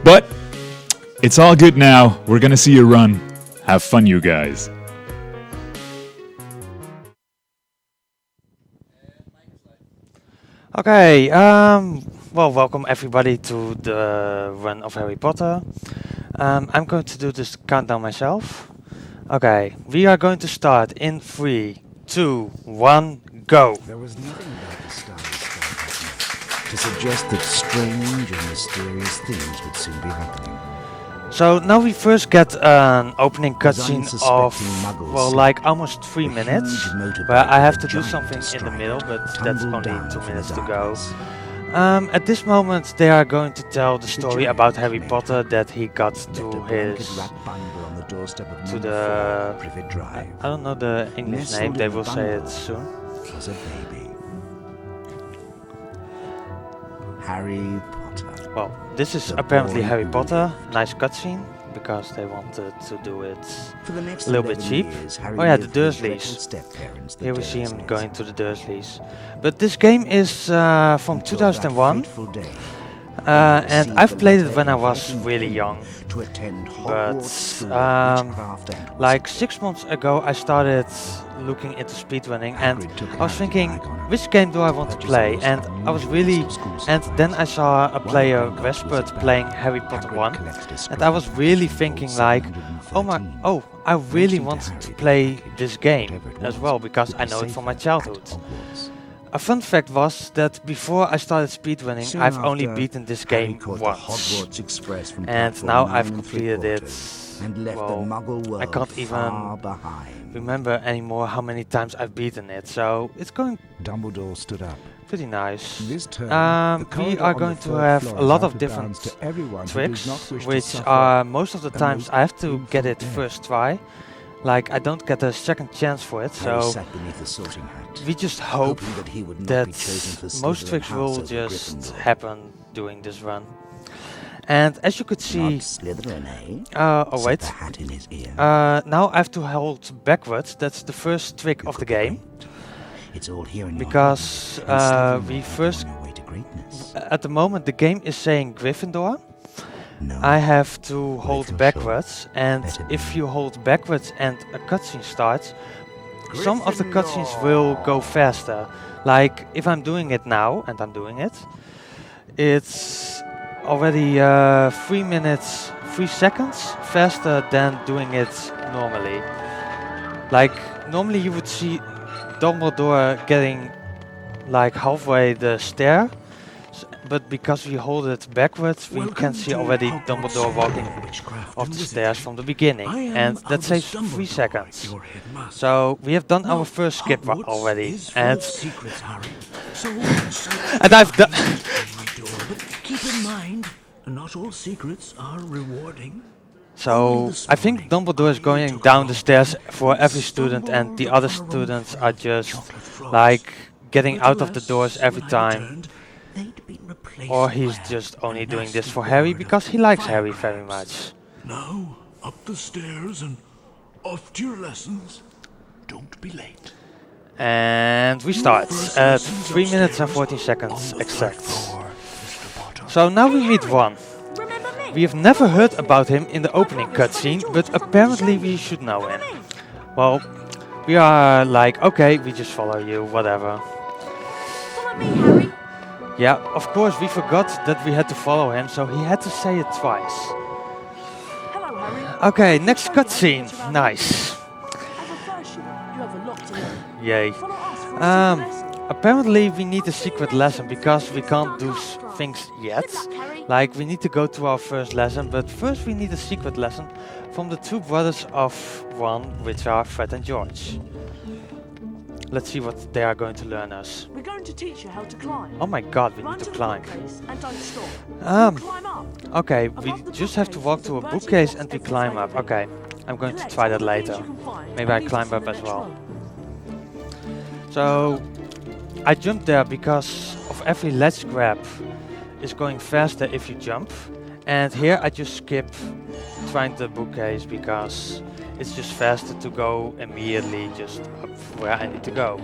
But it's all good now. We're gonna see you run. Have fun, you guys. Okay, well, welcome everybody to the run of Harry Potter. I'm going to do this countdown myself. Okay, we are going to start in 3, 2, 1, go! There was nothing about the Starry Sky to suggest that strange and mysterious things would soon be happening. So now we first get an opening cutscene of, unsuspecting muggles well, said like almost 3 a minutes, huge motorbike where I have with to a do giant something in the astride middle, but that's tumbled only down 2 from minutes the to go. darkness. At this moment they are going to tell the story giant about Harry made Potter that he got Left to a blanket his, wrapped bundle on the doorstep of to number the, 4 Privet Drive. I don't know the English Nestled name, in they the will say it bundle soon. was a baby. Harry Potter. Well, this is The apparently boy Harry who Potter, nice cutscene, because they wanted to do it For the next a little bit 11 cheap. years, Harry Oh yeah, the lived with his Dursleys. freckled step-parents, the Here we see him Dursleys. going to the Dursleys. But this game is from Until that 2001, fateful day, and I've played it when I was really young. to attend But Hogwarts School of Witchcraft and like 6 months ago I started looking into speedrunning, and Hagrid took I was Harry to thinking, Diagon. which game do I want to Purchase play? almost And I was unusual really, list of school and then I supplies. saw a One player, of them was Rasschla, about playing Harry Potter Hagrid 1, collected a and I was scroll really containing thinking all like, oh, I really Mentioned want to to Harry play the package, this game whatever it as was, well, because would I be know it from my safer childhood. at Hogwarts. A fun fact was that before I started speedrunning, Soon I've only after, beaten this Harry game caught the once. Hogwarts Express from And platform now 9 I've and completed it. 3/4 and left Well, the Muggle world I can't far even behind. remember anymore how many times I've beaten it, so it's going Dumbledore stood up. pretty nice. This term, We the corridor are on the going to third have floor a is lot out of different bounds to everyone who tricks, does not wish to which suffer are most of the the times most I have to painful get it death. first try. Like I don't get a second chance for it, Harry so sat beneath the sorting hat, we just hope hoping that he would not that be chosen for most Slytherin tricks House will over just Gryffindor. happen during this run. And as you could see, Not Slytherin, eh? oh Said wait, the hat in his ear. now I have to hold backwards. That's the first trick of the game, It's all here in your because hand, and Slytherin we will help first, you on your way to greatness. at the moment the game is saying Gryffindor. No, I have to hold feel backwards, and Better if be. you hold backwards and a cutscene starts, some of the cutscenes will go faster. Like if I'm doing it now, and I'm doing it, it's already 3 minutes, 3 seconds faster than doing it normally. Like normally you would see Dumbledore getting like halfway the stair, but because we hold it backwards, we can see already Dumbledore walking off the stairs from the beginning, and that saves 3 seconds. So we have done our first skip already, and and I've done. Keep in mind, not all secrets are rewarding. So I think Dumbledore is going down the stairs for every student, and the other students are just like getting out of the doors every time. Or he's just only doing this for Harry because he likes Harry very much. Now, up the stairs and off to your lessons. Don't be late. And we start at 3 minutes and 14 seconds exact. So now we meet Ron. We have never heard about him in the opening cutscene, but apparently we should know him. Well, we are like, okay, we just follow you, whatever. Follow me, Harry. Yeah, of course we forgot that we had to follow him, so he had to say it twice. Hello, Harry. Okay, next cutscene. Nice. As a first year, you have a lot to learn. Yay. Follow us for a secret lesson. Apparently we need a secret lesson because we can't do things yet. Good luck, Harry. Like we need to go to our first lesson, but first we need a secret lesson from the two brothers of Ron, which are Fred and George. Let's see what they are going to learn us. We're going to teach you how to climb. Oh my god, we Run need to to the climb. bookcase and don't stop. Um, Climb up. Okay, we just have to walk to a bookcase and we climb up. Okay, I'm going to Collect try all that the things later. you can find Maybe I and leave climb them up for as the well. next run. So I jumped there because of every ledge grab is going faster if you jump. And here I just skip trying the bookcase because it's just faster to go immediately just up where I need to go.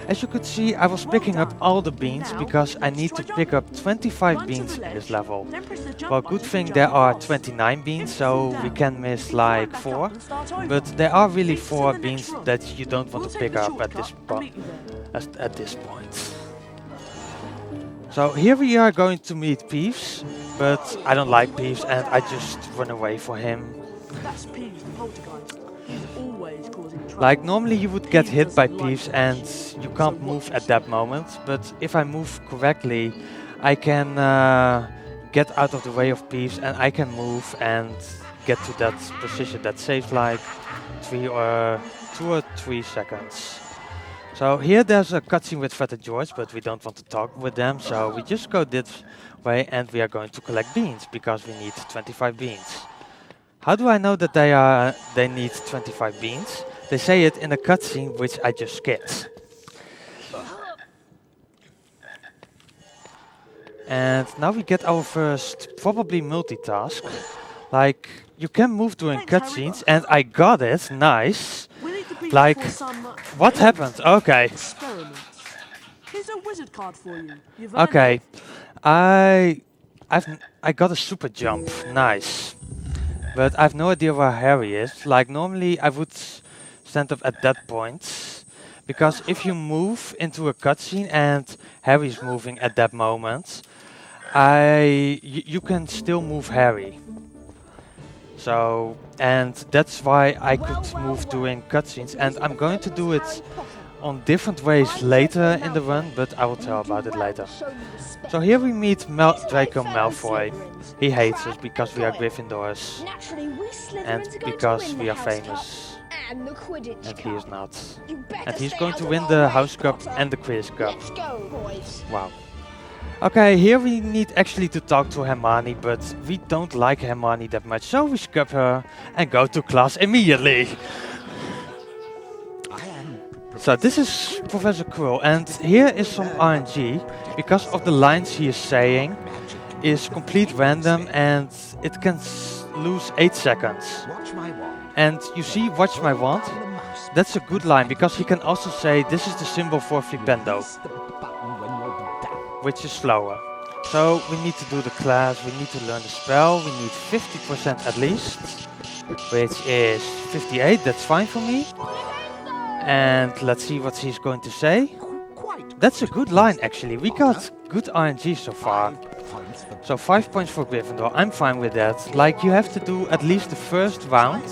As you could see, I was picking up all the beans because I need to pick up 25 beans in this level. Then press the jump Well, button good to thing jump there are across. 29 beans, Then so press we down. can miss Please wind like back 4. up and start over. But there are really Beat us to 4 the beans next run. that you don't want We'll to take pick the up at this shortcut and meet you there. at this point. So here we are going to meet Peeves, but I don't like Peeves and I just run away for him. That's Peeves the poltergeist. He's always causing trouble. Like normally you would get Peeves hit by doesn't like Peeves it. and you can't move at that moment, but if I move correctly, I can get out of the way of Peeves and I can move and get to that position that saves like 2 or 3 seconds. So here there's a cutscene with Fred and George, but we don't want to talk with them, so we just go this way and we are going to collect beans because we need 25 beans. How do I know that they need 25 beans? They say it in a cutscene which I just skipped. And now we get our first probably multitask. Like you can move during Thanks, Harry. cutscenes and I got it, nice. We need to be Like, for some what happened? Okay. experiments. Here's a wizard card for you. You've earned Okay. it. I got a super jump, nice. But I've no idea where Harry is. Like normally I would stand up at that point. Because if you move into a cutscene and Harry's moving at that moment, you can still move Harry. So, and that's why I could move during cutscenes, and I'm going to do it on different ways later in the run, but I will tell about it later. So here we meet Draco Malfoy. He hates us because we are Gryffindors, Naturally, we Slytherins and are going because to win we the are House famous, Cup and the Quidditch and he is Cup. not. You better And he's stay going out to of win our the way, House Cup Potter. and the Quidditch Cup. Let's go, boys. Wow. Okay, here we need actually to talk to Hermione, but we don't like Hermione that much, so we skip her and go to class immediately. So this is Professor Quirrell, and here is some RNG, because of the lines he is saying is complete random and it can lose 8 seconds. And you see, watch my wand, that's a good line, because he can also say this is the symbol for Flipendo, which is slower. So we need to do the class, we need to learn the spell, we need 50% at least, which is 58, that's fine for me. And let's see what he's going to say. That's a good line actually, we got good RNG so far. So 5 points for Gryffindor, I'm fine with that. Like you have to do at least the first round,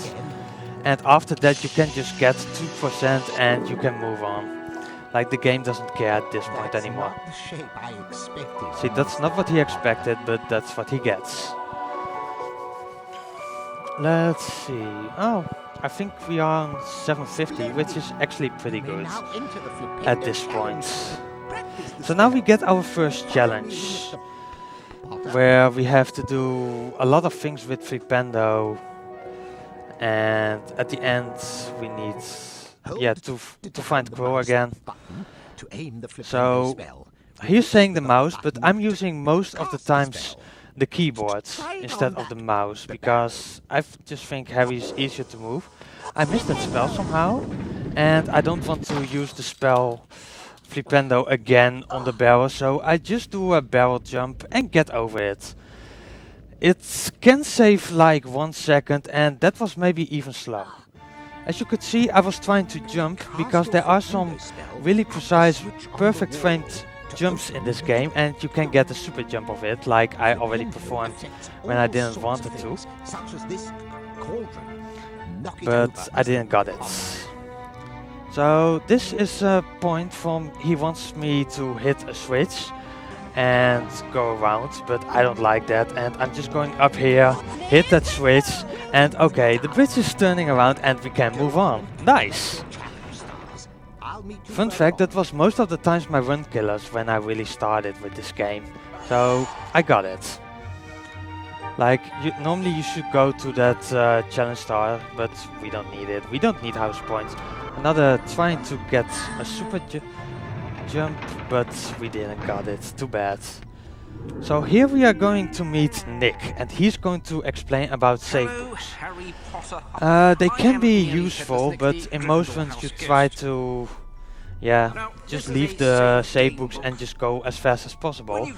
and after that you can just get 2% and you can move on. Like the game doesn't care at this point anymore. See, that's not what he expected, but that's what he gets. Let's see. Oh, I think we are on 750, which is actually pretty good at this point. So now we get our first challenge, where we have to do a lot of things with Flipendo, and at the end we need to find Quirrell again. So he's saying the mouse, but I'm using most of the times the keyboard instead of the mouse, because I just think Harry's easier to move. I missed that spell somehow, and I don't want to use the spell Flipendo again on the barrel, so I just do a barrel jump and get over it. It can save like 1 second, and that was maybe even slow. As you could see, I was trying to jump because there are some really precise, perfect framed jumps in this game, and you can get a super jump of it, like I already performed when I didn't want it to. But I didn't got it. So this is a point from he wants me to hit a switch and go around, but I don't like that, and I'm just going up here, hit that switch, and okay, the bridge is turning around and we can move on. Nice! Fun fact, that was most of the times my run killers when I really started with this game. So I got it. Like, normally you should go to that challenge star, but we don't need it. We don't need house points. Another trying to get a super jump, but we didn't got it. Too bad. So here we are going to meet Nick, and he's going to explain about save books. They can be useful, but in most runs you try to yeah, just leave the save books and just go as fast as possible.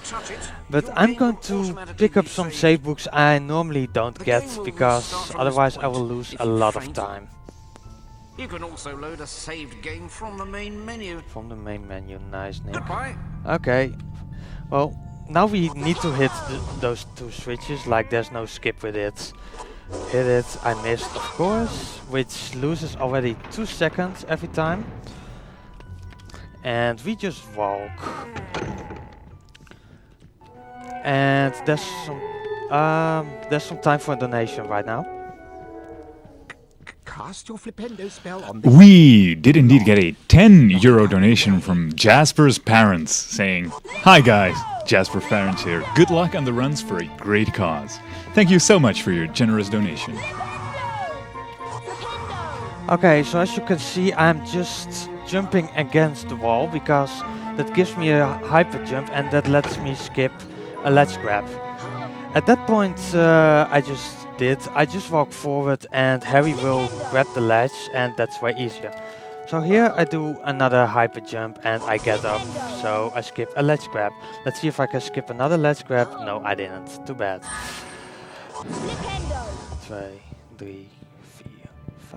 But I'm going to pick up some save books I normally don't get, because otherwise I will lose a lot of time. You can also load a saved game from the main menu. From the main menu, nice, Nick. Goodbye. Okay, well, now we need to hit those two switches, like there's no skip with it. Hit it, I missed, of course, which loses already 2 seconds every time. And we just walk. And there's some time for a donation right now. Cast your flipendo spell on We did indeed get a €10 donation from Jasper's parents saying, "Hi guys, Jasper's parents here. Good luck on the runs for a great cause. Thank you so much for your generous donation." Okay, so as you can see, I'm just jumping against the wall because that gives me a hyper jump and that lets me skip a ledge grab. At that point, I just walk forward and Harry will grab the ledge, and that's way easier. So here I do another hyper jump and I get up, so I skip a ledge grab. Let's see if I can skip another ledge grab. No, I didn't. Too bad. 2, 3, 4,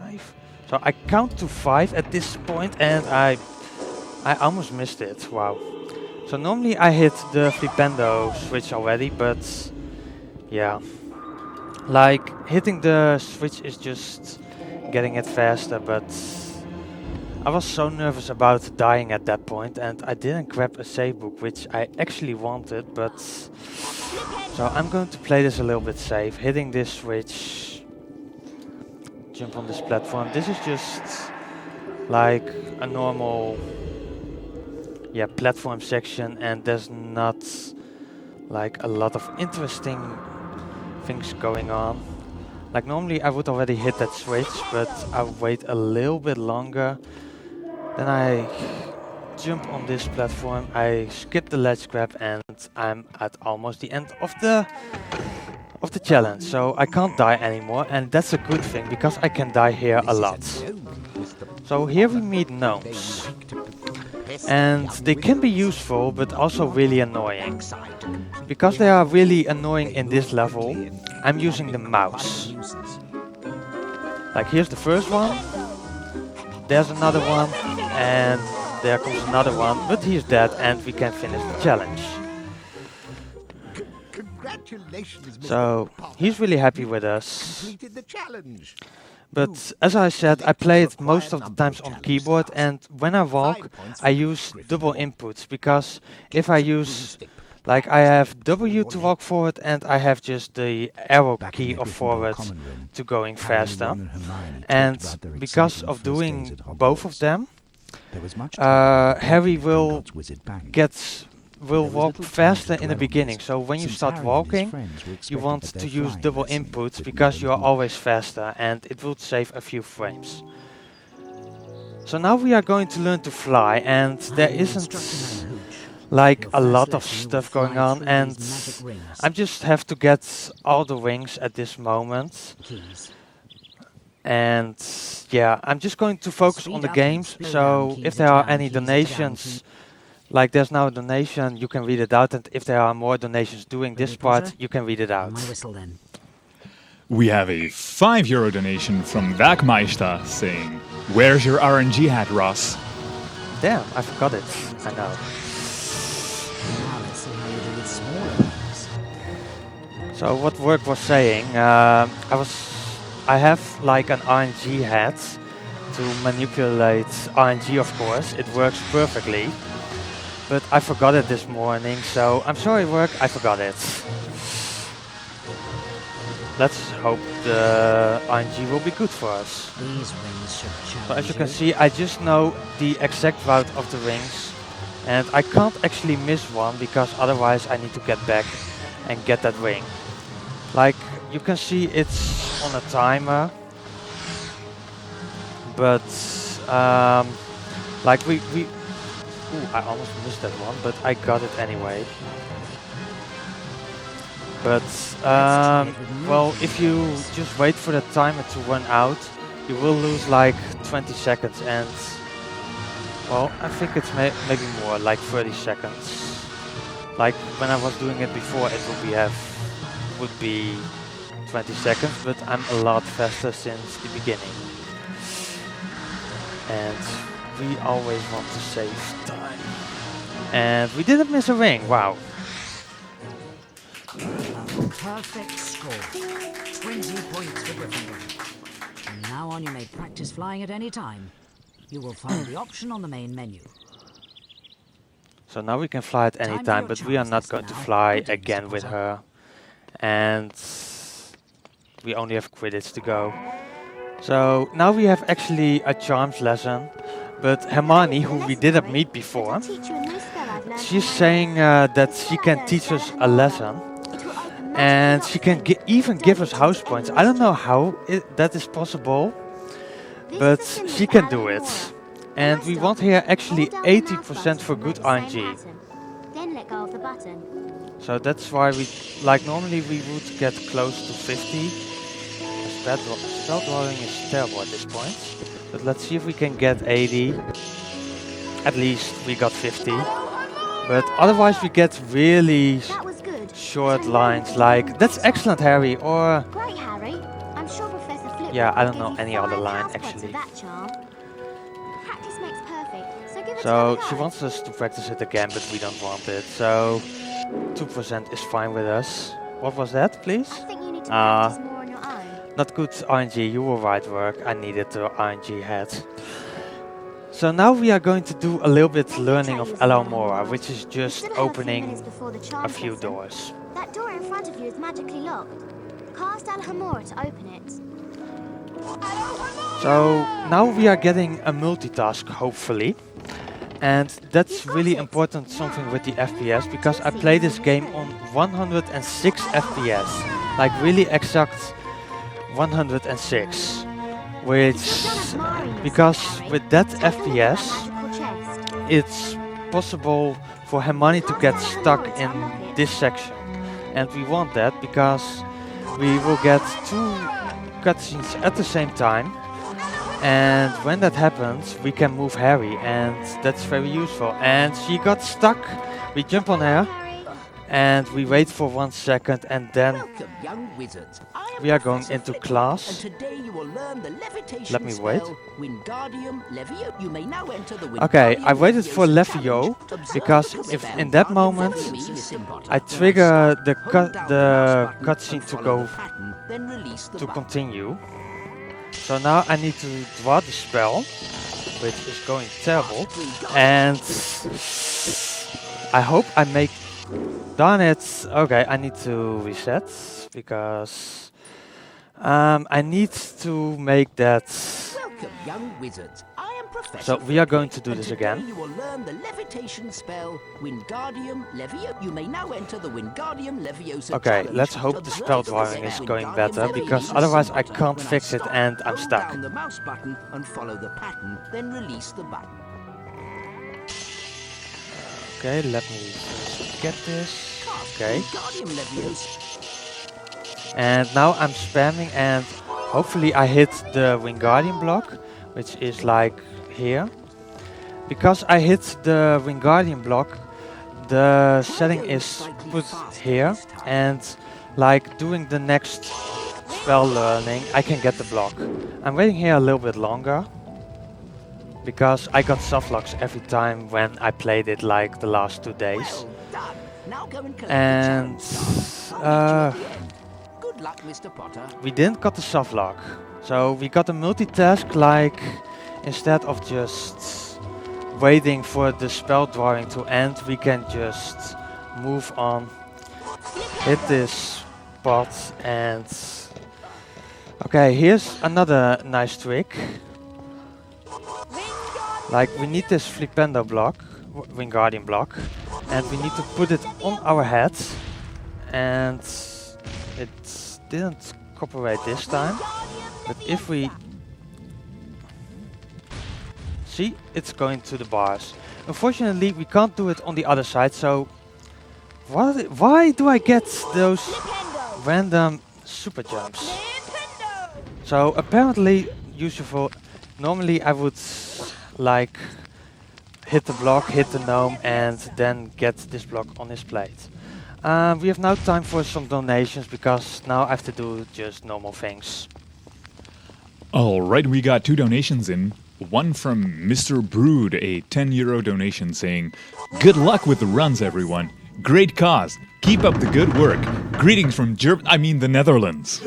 5. So I count to 5 at this point and I almost missed it. Wow. So normally I hit the flipendo switch already, but yeah. Like, hitting the switch is just getting it faster, but I was so nervous about dying at that point and I didn't grab a save book, which I actually wanted, but so I'm going to play this a little bit safe, hitting this switch, jump on this platform. This is just like a normal platform section, and there's not like a lot of interesting things going on. Like normally I would already hit that switch, but I'll wait a little bit longer. Then I jump on this platform, I skip the ledge grab, and I'm at almost the end of the challenge. So I can't die anymore, and that's a good thing because I can die here a lot. So here we meet gnomes. And they can be useful, but also really annoying. Because they are really annoying in this level, I'm using the mouse. Like here's the first one, there's another one, and there comes another one, but he's dead and we can finish the challenge. So he's really happy with us. But as I said, I play it most of the times on keyboard, and when I walk I use double inputs, because if I use, like I have W to walk forward and I have just the arrow key of forward to going faster, and because of doing both of them, Harry will walk faster in the beginning. So when you start walking, you want to use double inputs because you are always faster and it will save a few frames. So now we are going to learn to fly, and there isn't like a lot of stuff going on, and I just have to get all the wings at this moment. And yeah, I'm just going to focus on the games, so if there are any donations, like there's now a donation, you can read it out, and if there are more donations doing this part, you can read it out. We have a €5 donation from Werkmeister saying, "Where's your RNG hat, Ross?" Damn, I forgot it. I know. So what Work was saying, I have like an RNG hat to manipulate RNG, of course. It works perfectly. But I forgot it this morning, so I'm sorry Work, I forgot it. Let's hope the RNG will be good for us. So as you can see, I just know the exact route of the rings, and I can't actually miss one because otherwise I need to get back and get that ring. Like you can see, it's on a timer, but like ooh, I almost missed that one, but I got it anyway. But well, if you just wait for the timer to run out, you will lose like 20 seconds, and Well, I think it's maybe more, like 30 seconds. Like when I was doing it before, it would be 20 seconds, but I'm a lot faster since the beginning. And we always want to save time. And we didn't miss a ring, wow. A perfect score. 20 points for Gryffindor. From now on, you may practice flying at any time. You will find the option on the main menu. So now we can fly at any time, but we are not going to fly again with her. And we only have Quidditch to go. So now we have actually a charms lesson, but Hermione, who we didn't meet before, she's saying that she can teach us a lesson, and she can even give us house points. I don't know how that is possible, but she can do it. And we want here actually 80% for good RNG. Then let go of the button. So that's why we, like normally we would get close to 50. Spell drawing is terrible at this point. But let's see if we can get 80. At least we got 50. But otherwise we get really short lines like, that's excellent, Harry, or... Great, Harry. I'm sure Professor Flip yeah, I don't know any other line actually. Practice makes perfect, so give it So she wants us to practice it again, but we don't want it. So 2% is fine with us. What was that, please? I think you need to practice more on your own. Not good RNG, you were right, work. I needed the RNG head. So now we are going to do a little bit learning of Alohomora, which is just opening a few doors. That door in front of you is magically locked. Cast Alohomora to open it. So now we are getting a multitask, hopefully. And that's really important, something with the FPS, because I play this game on 106 FPS. Like really exact 106. Which, because with that FPS, it's possible for Hermione to get stuck in this section. And we want that because we will get 2 cutscenes at the same time. And when that happens, we can move Harry, and that's very useful. And she got stuck. We jump on her, and we wait for 1 second, and then we are going into class. Let me wait. Okay, I waited for Levio, because if in that moment I trigger the cutscene to go to continue. So now I need to draw the spell, which is going terrible, and I hope I make... Darn it! Okay, I need to reset, because I need to make that... Welcome, young wizards. I am Professor. So we are going to do this again. You will learn the levitation spell, Wingardium Levio. You may now enter the Wingardium Leviosa. Okay, let's hope the spell drawing is going better, because otherwise I can't fix it and I'm stuck. Hold down the mouse button and follow the pattern, then release the button. Okay, let me first get this. Okay. Wingardium Leviosa. And now I'm spamming, and hopefully I hit the Wingardium block, which is like here. Because I hit the Wingardium block, the setting is put here, and like doing the next spell learning, I can get the block. I'm waiting here a little bit longer, because I got softlocks every time when I played it like the last 2 days. And Good luck, Mr. Potter. we didn't got the softlock. So we got a multitask, like instead of just waiting for the spell drawing to end, we can just move on, hit this spot, and okay, here's another nice trick. Like we need this Flipendo block, Wingardium block, and we need to put it on our heads, and it didn't cooperate this time. But if we see, it's going to the bars. Unfortunately, we can't do it on the other side. So why do I get those random super jumps? So apparently useful. Normally I would like hit the block, hit the gnome, and then get this block on his plate. We have now time for some donations because now I have to do just normal things. All right, we got 2 donations in. One from Mr. Brood, a €10 donation saying, "Good luck with the runs, everyone. Great cause. Keep up the good work. Greetings from the Netherlands."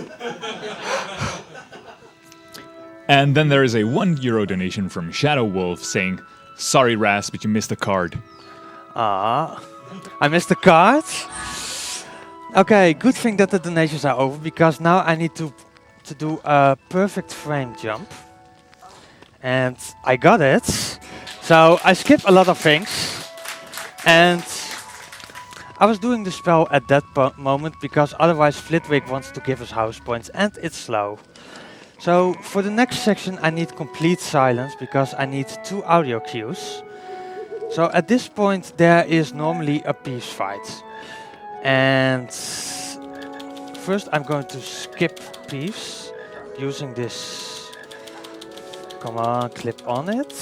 And then there is a €1 donation from Shadow Wolf saying, "Sorry, Ras, but you missed a card." I missed the card. Okay, good thing that the donations are over because now I need to do a perfect frame jump. And I got it. So I skip a lot of things. And I was doing the spell at that moment because otherwise Flitwick wants to give us house points and it's slow. So for the next section I need complete silence because I need 2 audio cues. So at this point there is normally a peace fight. And first I'm going to skip peace using this. Come on, clip on it.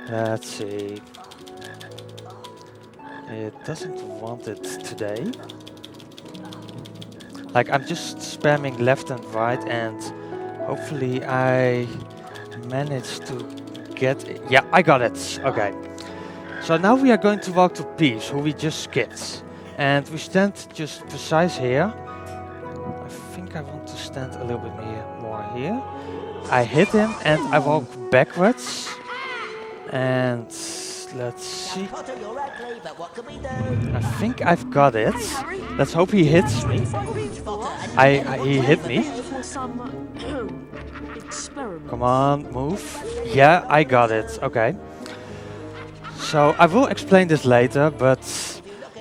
Let's see. It doesn't want it today. Like I'm just spamming left and right and hopefully I managed to get it. Yeah, I got it. Okay. So now we are going to walk to Peace, who we just skipped. And we stand just precise here. I think I want to stand a little bit more here. I hit him and I walk backwards. And let's see. I think I've got it. Let's hope he hits me. He hit me. Come on, move. Yeah, I got it. Okay. So I will explain this later, but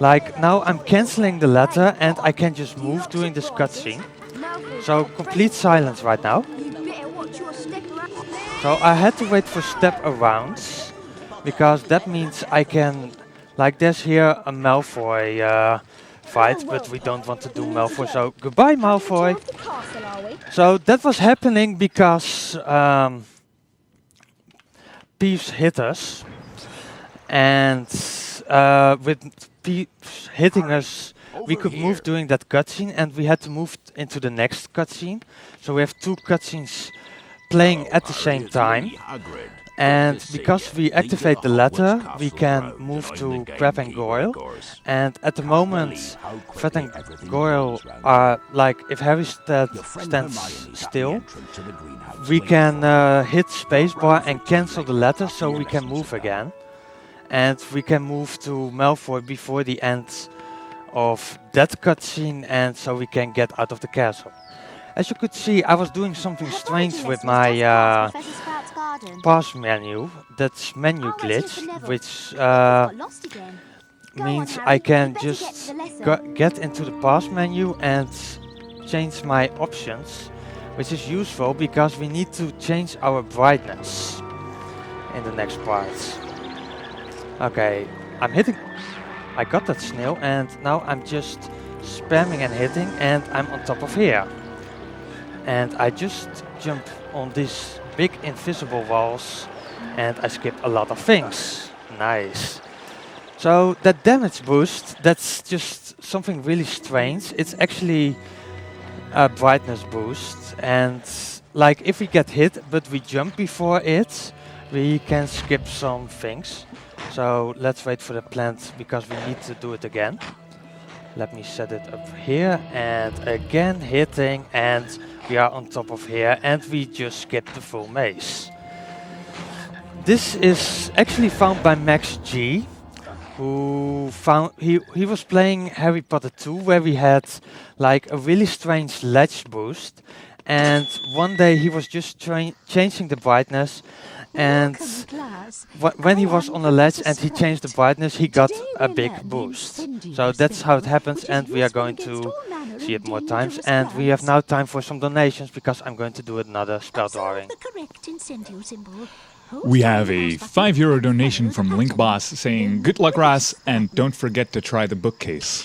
like now I'm cancelling the letter and I can just move during this cutscene. So complete silence right now. So I had to wait for step arounds because that means I can, like there's here a Malfoy fight, but we don't want to do Malfoy, so goodbye Malfoy. So that was happening because Peeves hit us. And with Peeves hitting us, we could move during that cutscene and we had to move into the next cutscene. So we have 2 cutscenes playing at the same time. And because we activate the letter, we can move to Crab and Goyle. And at the moment, Fred and Goyle are like, if Harry stands still, we can hit spacebar and cancel the letter so we can move again. And we can move to Malfoy before the end of that cutscene and so we can get out of the castle. As you could see, I was doing something strange with my pass menu. That's menu glitch, which means I can just get into the pass menu and change my options, which is useful because we need to change our brightness in the next part. Okay, I'm hitting. I got that snail and now I'm just spamming and hitting and I'm on top of here. And I just jump on these big invisible walls and I skip a lot of things. Nice. So that damage boost, that's just something really strange. It's actually a brightness boost. And like if we get hit but we jump before it, we can skip some things. So let's wait for the plant because we need to do it again. Let me set it up here and again hitting and we are on top of here and we just skipped the full maze. This is actually found by Max G, who found he was playing Harry Potter 2 where we had like a really strange ledge boost and one day he was just changing the brightness and when he was on the ledge and he changed the brightness, he got a big boost. So that's how it happens and we are going to see it more times. And we have now time for some donations because I'm going to do another spell drawing. We have a €5 donation from Link Boss saying, "Good luck, Ras, and don't forget to try the bookcase."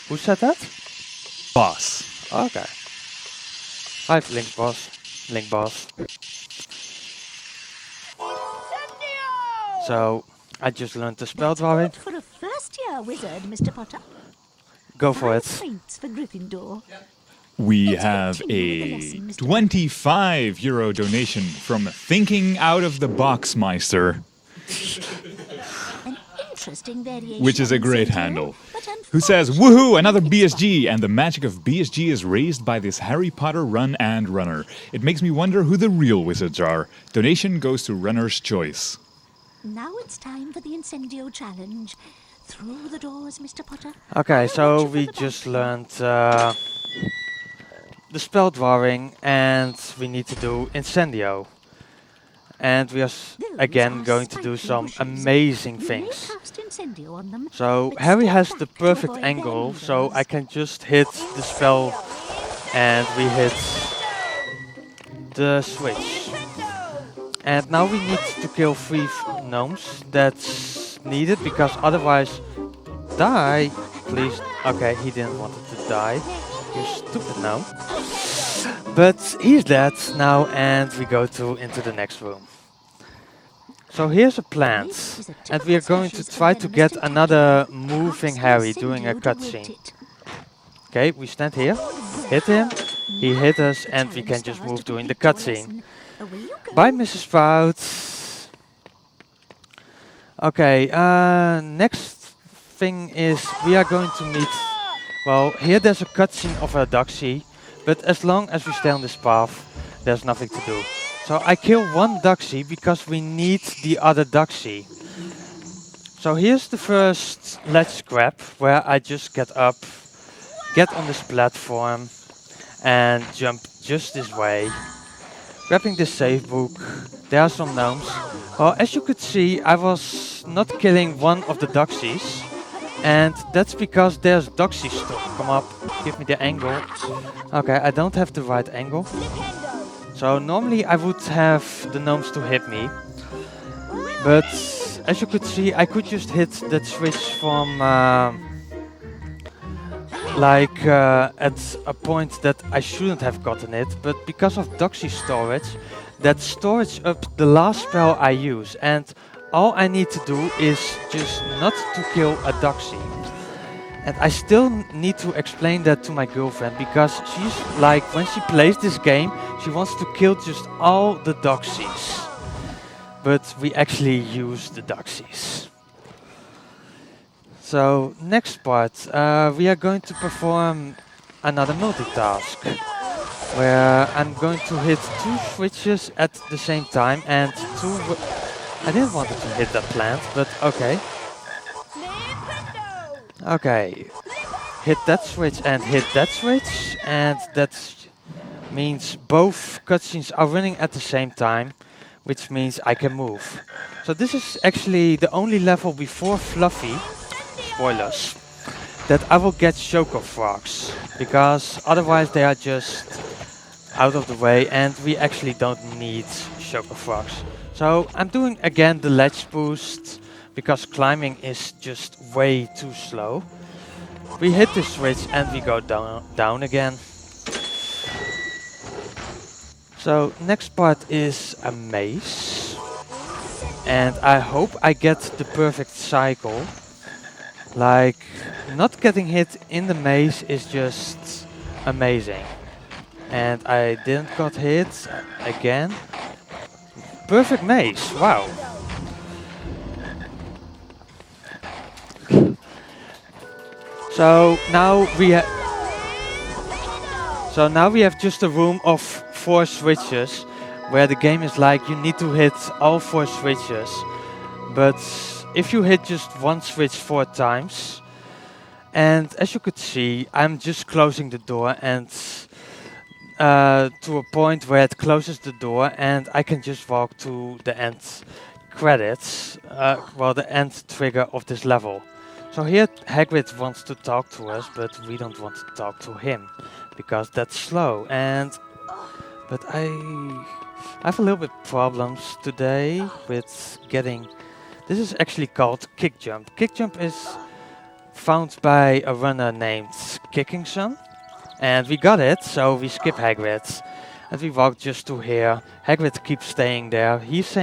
Who said that? Boss. Okay. Hi, Link Boss. Link Boss. So I just learned the spell drawing. For a first-year wizard, Mr. Potter. Go for 5 it. points for Gryffindor. We Let's have continue with the a lesson, Mr. 25 euro donation from Thinking Out of the Box Meister, An interesting variation which is a on great Incendio, handle, but who says, "Woohoo, another BSG, and the magic of BSG is raised by this Harry Potter run and runner. It makes me wonder who the real wizards are. Donation goes to runner's choice." Now it's time for the Incendio challenge. Through the doors, Mr. Potter. Okay, I'll so watch you we from the just balcony. learned the spell drawing, and we need to do Incendio. And we are Those again are going to do spiky some bushes. amazing You may things. cast Incendio on them, So but Harry step has back the to perfect avoid angle, their so I levers. can just hit the spell and we hit the switch. And now we need to kill 3 gnomes. That's needed because otherwise... Die! Please. Okay, he didn't want it to die. You stupid gnome. But he's dead now and we go into the next room. So here's a plant. This is a And we are typical going to species try of to venomous get another tentacle. moving Cast Harry doing a Incendio to root cutscene. it. Okay, we stand here, hit him, he hit us, and we can just move during the cutscene. Bye, Mrs. Sprout. Okay, next thing is we are going to meet... Well, here there's a cutscene of a Duxie, but as long as we stay on this path, there's nothing to do. So I kill one Duxie because we need the other Duxie. So here's the first ledge grab, where I just get up, get on this platform, and jump just this way. Grabbing this save book, there are some gnomes. Well, as you could see, I was not killing one of the Duxies. And that's because there's Duxies to come up. Give me the angle. Okay, I don't have the right angle. So normally I would have the gnomes to hit me. But as you could see, I could just hit that switch from at a point that I shouldn't have gotten it. But because of Duxie storage, that storage up the last spell I use. And all I need to do is just not to kill a Duxie. And I still need to explain that to my girlfriend because she's like, when she plays this game, she wants to kill just all the Duxies. But we actually use the Duxies. So next part, we are going to perform another multitask. Where I'm going to hit 2 switches at the same time and 2... I didn't want to hit that plant, but okay. Okay. Hit that switch and hit that switch, and that means both cutscenes are running at the same time, which means I can move. So this is actually the only level before Fluffy, spoilers, that I will get Choco Frogs, because otherwise they are just out of the way and we actually don't need Choco Frogs. So I'm doing again the ledge boost because climbing is just way too slow. We hit the switch and we go down again. So next part is a maze. And I hope I get the perfect cycle. Like, not getting hit in the maze is just amazing. And I didn't got hit again. Perfect maze, wow. So now we have just a room of 4 switches, where the game is like you need to hit all 4 switches. But if you hit just one switch 4 times, and as you could see, I'm just closing the door and to a point where it closes the door and I can just walk to the end credits, the end trigger of this level. So here Hagrid wants to talk to us, but we don't want to talk to him because that's slow. But I have a little bit problems today with getting. This is actually called kick jump. Kick jump is found by a runner named Kickingson. And we got it, so we skip Hagrid. And we walk just to here. Hagrid keeps staying there. He's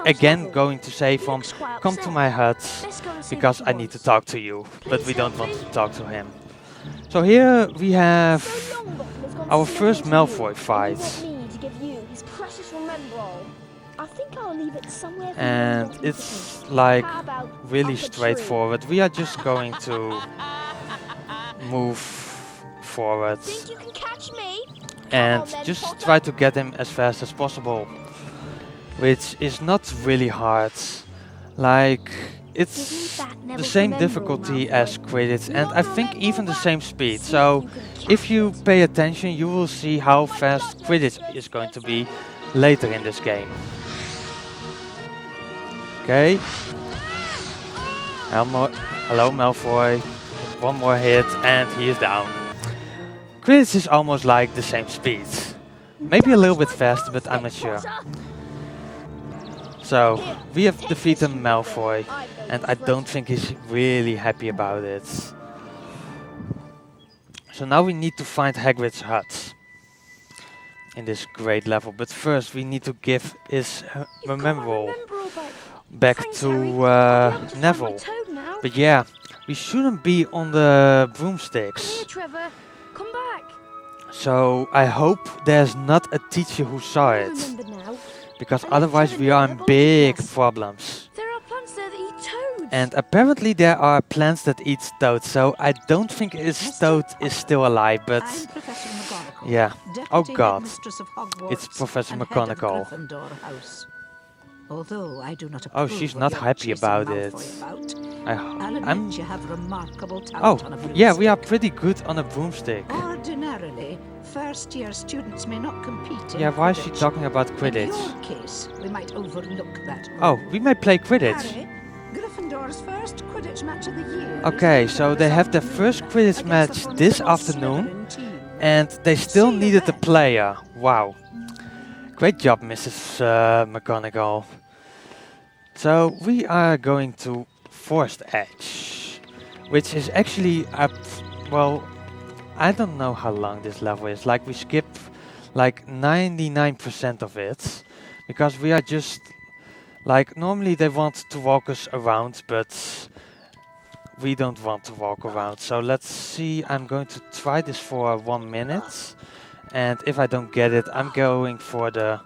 again going to say from, come to my hut, because I need to talk to you. But we don't want to talk to him. So here we have our first Malfoy fight. And it's like really straightforward. We are just going to move forward and just try to get him as fast as possible, which is not really hard. Like, it's the same difficulty as Quidditch, and I think even the same speed. So if you pay attention, you will see how fast Quidditch is going to be later in this game. Okay. Hello Malfoy. One more hit and he is down. Quidditch is almost like the same speed. Maybe a little bit faster, but I'm not sure. So, we have defeated Malfoy, and I don't think he's really happy about it. So now we need to find Hagrid's hut in this great level. But first we need to give his Remembrall back to Neville. But yeah, we shouldn't be on the broomsticks. Trevor, come back. So I hope there's not a teacher who saw it, because otherwise we are in big problems. There are plants there that eat toads. And apparently there are plants that eat toads, so I don't think his toad is still alive, but yeah. Oh god, it's Professor McGonagall. Although I do not Oh, she's not happy about it. I'm. You have remarkable talent Oh, on a broomstick. yeah, we are pretty good on a broomstick. Ordinarily, first-year students may not compete in Yeah, why is she Quidditch. talking about In Quidditch? your case, we might overlook that. Oh, we may play Quidditch. Harry, Gryffindor's first Quidditch match of the year. Okay, so they have their first Quidditch match this afternoon, and they still needed a player. Wow. Great job, Mrs. McGonagall. So we are going to Forced Edge, which is actually well, I don't know how long this level is. Like, we skip like 99% of it, because we are just like, normally they want to walk us around, but we don't want to walk around. So let's see, I'm going to try this for 1 minute, and if I don't get it, I'm going for the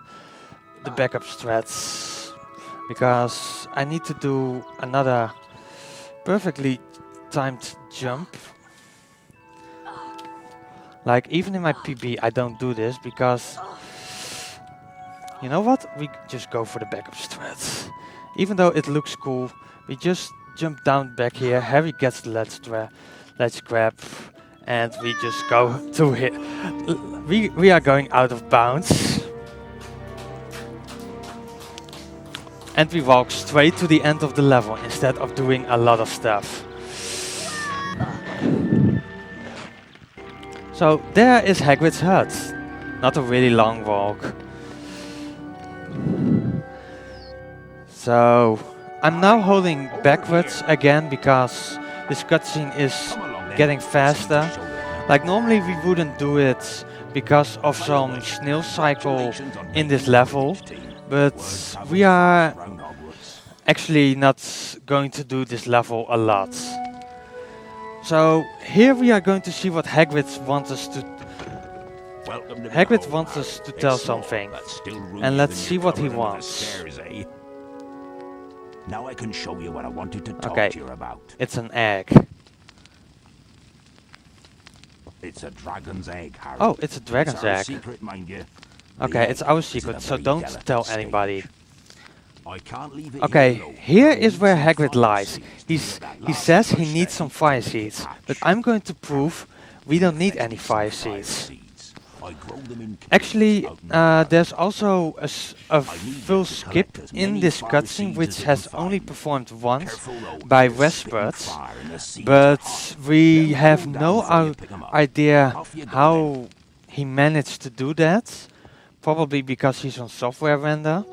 backup strats, because I need to do another perfectly timed jump. Like, even in my PB I don't do this, because you know what, we just go for the backup strats. Even though it looks cool, we just jump down back here. Harry gets the ledge grab, and we just go to hit. We are going out of bounds. And we walk straight to the end of the level instead of doing a lot of stuff. So there is Hagrid's hut. Not a really long walk. So I'm now holding backwards again, because this cutscene is getting faster. Like, normally we wouldn't do it because of some snail cycle in this level, but we are actually not going to do this level a lot. So here we are going to see what Hagrid wants us to. Hagrid wants us to tell something, and let's see what he wants. Now I can show you what I wanted to talk Okay, to you about. it's an egg. It's a dragon's egg, Harry. Oh, it's a dragon's It's our egg. secret, mind you. Okay, The it's egg our is in secret, a so very don't delicate tell state. anybody. I can't leave it Okay, here, though. here I is need where some Hagrid fire lies. seeds to He that says last he needs push some that fire in the seeds, patch. but I'm going to prove we don't need any fire Fire seeds. seeds. I grow them in Actually, caves out in the there's also a I need full you to skip collect as in many this fire cutscene, seeds which as you has can only find. performed once Careful, though, by because spitting Vespers, fire and the seeds are but hot. we They'll have cool no down before you pick 'em up. idea Off you go how he managed to do that. Probably because he's on software render.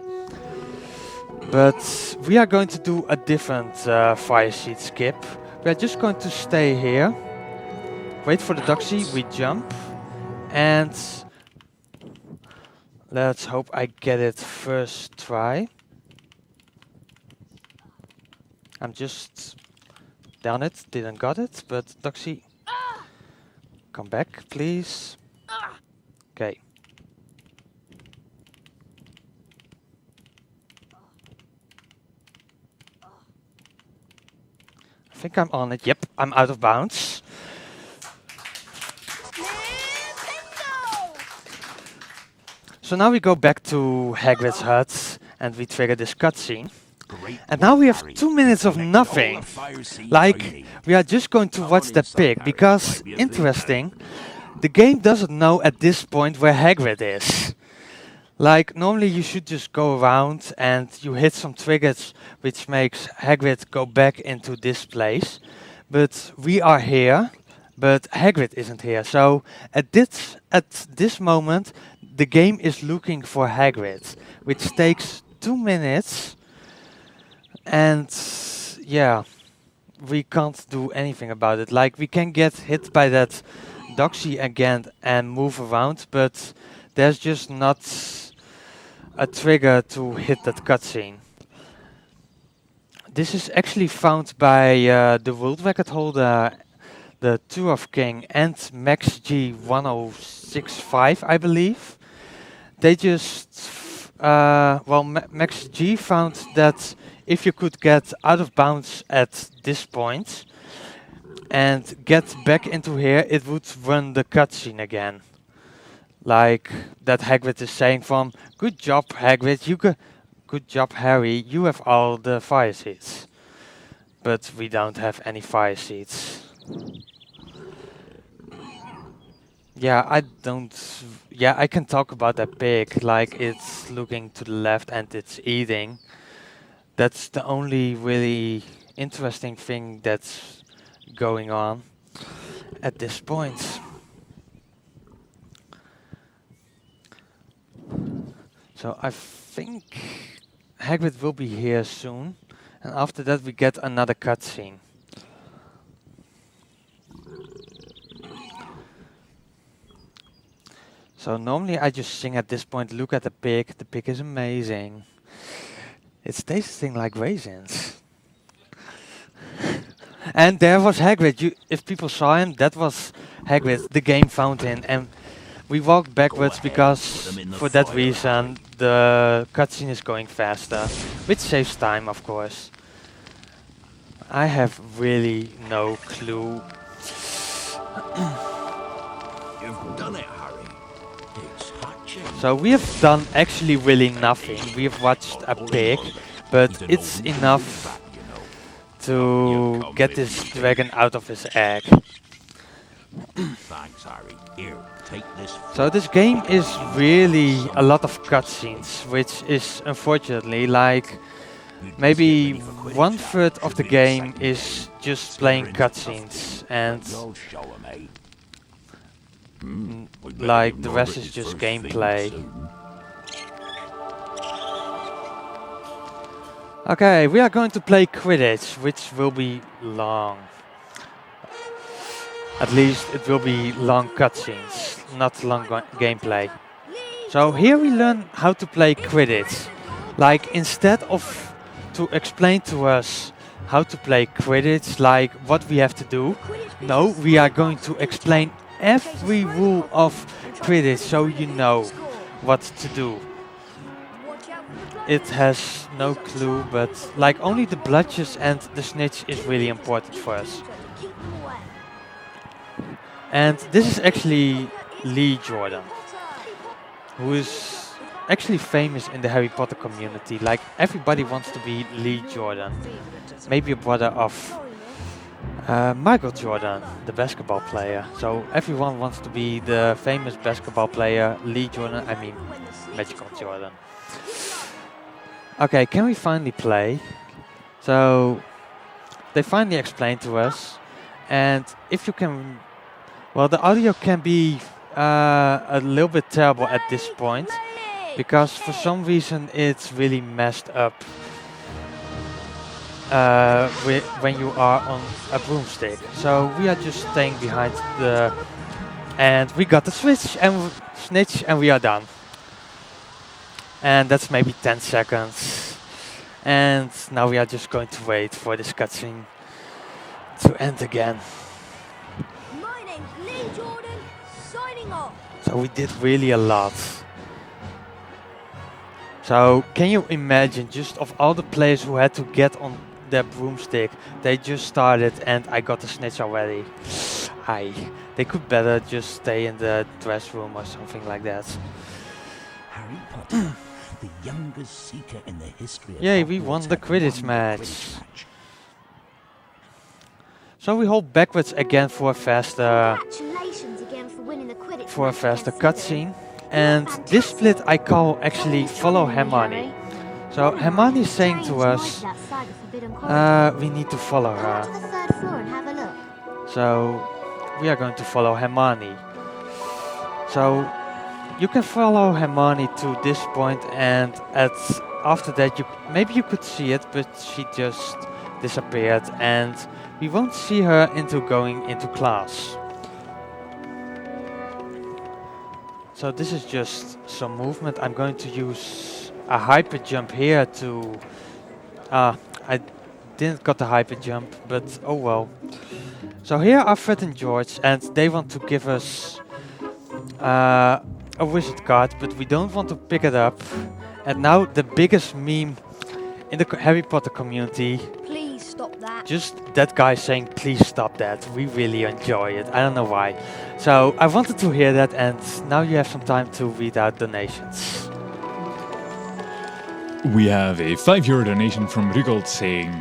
But we are going to do a different fire seed skip. We are just going to stay here, wait for the Doxy, we jump, and Let's hope I get it first try. I'm just down it, didn't got it, but Doxy, come back, please. Okay. I think I'm on it. Yep, I'm out of bounds. So now we go back to Hagrid's hut and we trigger this cutscene. And now we have 2 minutes of nothing. Like, we are just going to watch the pig because, interesting, the game doesn't know at this point where Hagrid is. Like, normally you should just go around and you hit some triggers which makes Hagrid go back into this place. But we are here, but Hagrid isn't here. So at this moment, the game is looking for Hagrid, which takes 2 minutes. And yeah, we can't do anything about it. Like, we can get hit by that Doxy again and move around, but there's just not a trigger to hit that cutscene. This is actually found by the world record holder, the Tour of King, and MaxG1065, I believe. They just, MaxG found that if you could get out of bounds at this point and get back into here, it would run the cutscene again. Like that Hagrid is saying from, good job Hagrid, good job Harry, you have all the fire seeds. But we don't have any fire seeds. Yeah, I can talk about that pig, like it's looking to the left and it's eating. That's the only really interesting thing that's going on at this point. So I think Hagrid will be here soon, and after that we get another cutscene. So normally I just sing at this point, look at the pig is amazing. It's tasting like raisins. And there was Hagrid. If people saw him, that was Hagrid. The game found him, and we walked backwards because for that reason the cutscene is going faster, which saves time, of course. I have really no clue. You've done it, Harry. It's hatching. So we have done actually really nothing. We have watched a pig, but it's enough to get this dragon out of his egg. Thanks, Harry. Here, take this. So this game is really a lot of cutscenes, which is unfortunately like maybe 1/3 of the game is just playing cutscenes, and like the rest is just gameplay. Okay, we are going to play Quidditch, which will be long. At least it will be long cutscenes, not long gameplay. So here we learn how to play Quidditch. Like, instead of to explain to us how to play Quidditch, like what we have to do, no, we are going to explain every rule of Quidditch so you know what to do. It has no clue, but like only the bludgers and the snitch is really important for us. And this is actually Lee Jordan, who is actually famous in the Harry Potter community. Like, everybody wants to be Lee Jordan. Maybe a brother of Michael Jordan, the basketball player. So everyone wants to be the famous basketball player Lee Jordan, I mean Magical Jordan. Okay, can we finally play? So they finally explained to us, and if you can, well, the audio can be a little bit terrible at this point, because for some reason it's really messed up when you are on a broomstick. So we are just staying behind and we got the snitch and we are done. And that's maybe 10 seconds. And now we are just going to wait for this cutscene to end again. My name's Lee Jordan, signing off. So we did really a lot. So can you imagine, just of all the players who had to get on their broomstick, they just started and I got the snitch already. They could better just stay in the dress room or something like that. Harry Potter, the youngest seeker in the history of Yay, we Hogwarts, won the had Quidditch won match. the Quidditch match. So we hold backwards again for a faster Congratulations again for winning the Quidditch for a match faster against Slytherin. cutscene. And this split I call actually follow Hermione. So Hermione is saying to us, we need to follow Go up to her. the third floor and have a look. So we are going to follow Hermione. So you can follow Hermione to this point, and after that maybe you could see it, but she just disappeared and we won't see her into going into class. So this is just some movement. I'm going to use a hyper jump here to... I didn't got the hyper jump, but oh well. So here are Fred and George, and they want to give us a wizard card, but we don't want to pick it up. And now the biggest meme in the Harry Potter community, Please stop that. just that guy saying please stop that. We really enjoy it. I don't know why. So I wanted to hear that, and now you have some time to read out donations. We have a €5 donation from Rigold saying,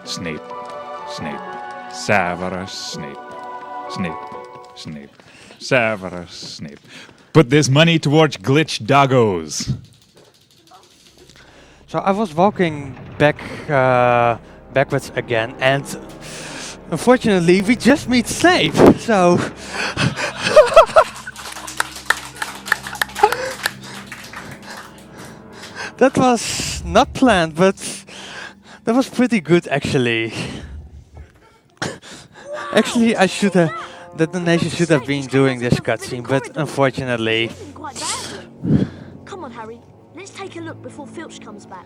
Snape, Snape, Severus Snape, Snape, Snape, Severus Snape. Put this money towards glitch doggos. So I was walking backwards again, and unfortunately we just meet Snape. So that was not planned, but that was pretty good actually. Actually, I should have. The donation should have been doing this cutscene, but unfortunately. Quite badly. Come on, Harry. Let's take a look before Filch comes back.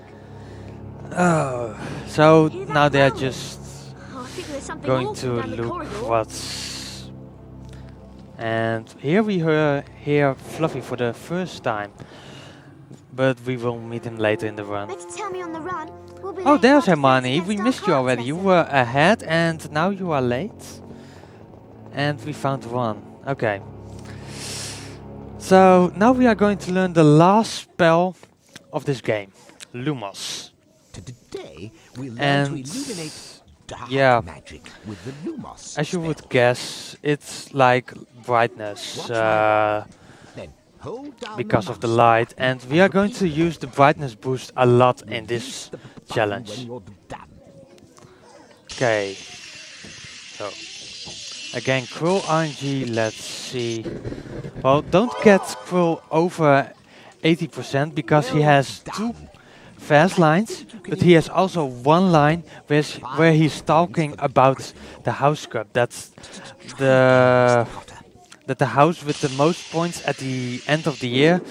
Oh, so now they're just Oh, I think there's something going awful to down the look corridor. what's. And here we hear Fluffy for the first time, but we will meet him later in the run. Better tell me on the run. We'll be Oh, late there's for our Hermione. defense We against missed our you cards already. You lesson. were ahead, and now you are late. And we found one. Okay. So now we are going to learn the last spell of this game, Lumos. Today, we learn to And illuminate dark yeah, magic with the Lumos as you would spell. guess, it's like brightness Then hold down because the of the mouse light, button and we are going to repeat use the brightness boost a lot in Release this the button challenge. when you're done. Okay. So again, Quill RNG. Let's see. Well, don't get Quill over 80% because he has two fast lines, but he has also one line where he's talking about the house cup. That's the house with the most points at the end of the year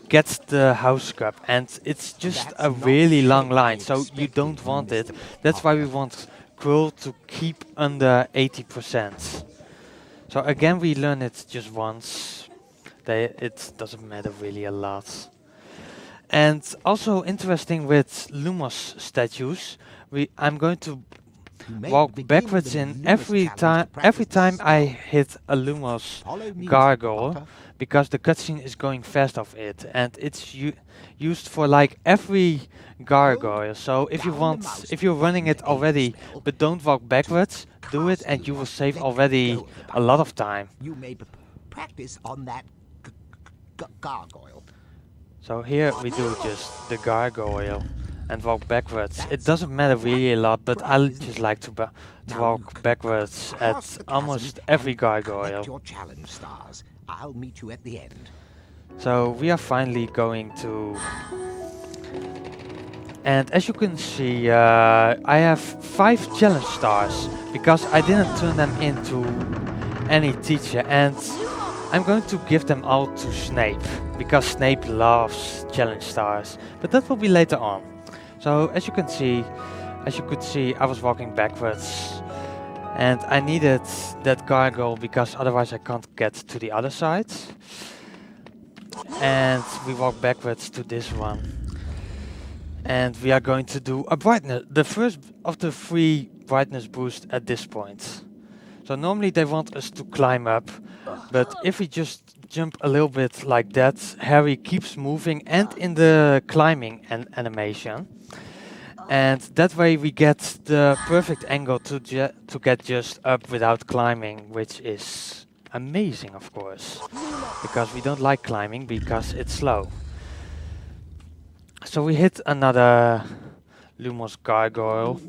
gets the house cup, and it's just a really long line, so you don't want it. That's why we want Quill to keep under 80%. So again, we learn it just once. It doesn't matter really a lot. And also interesting with Lumos statues, I'm going to walk backwards in every time I hit a Lumos gargoyle, because the cutscene is going fast off it, and it's used for like every gargoyle. So if you're running it already but don't walk backwards, do it and you will save already a lot of time. You may practice on that gargoyle. So here we do just the gargoyle and walk backwards. It doesn't matter really a lot, but I just like to walk backwards at almost every gargoyle. Collect your challenge stars. I'll meet you at the end. So we are finally going to... And as you can see, I have 5 challenge stars because I didn't turn them into any teacher. And I'm going to give them all to Snape, because Snape loves challenge stars, but that will be later on. So as you could see, I was walking backwards, and I needed that gargoyle because otherwise I can't get to the other side. And we walk backwards to this one. And we are going to do a brightness, the first of the 3 brightness boosts at this point. So normally they want us to climb up, but if we just jump a little bit like that, Harry keeps moving and in the climbing animation. And that way we get the perfect angle to get just up without climbing, which is amazing, of course, because we don't like climbing because it's slow. So we hit another Lumos gargoyle,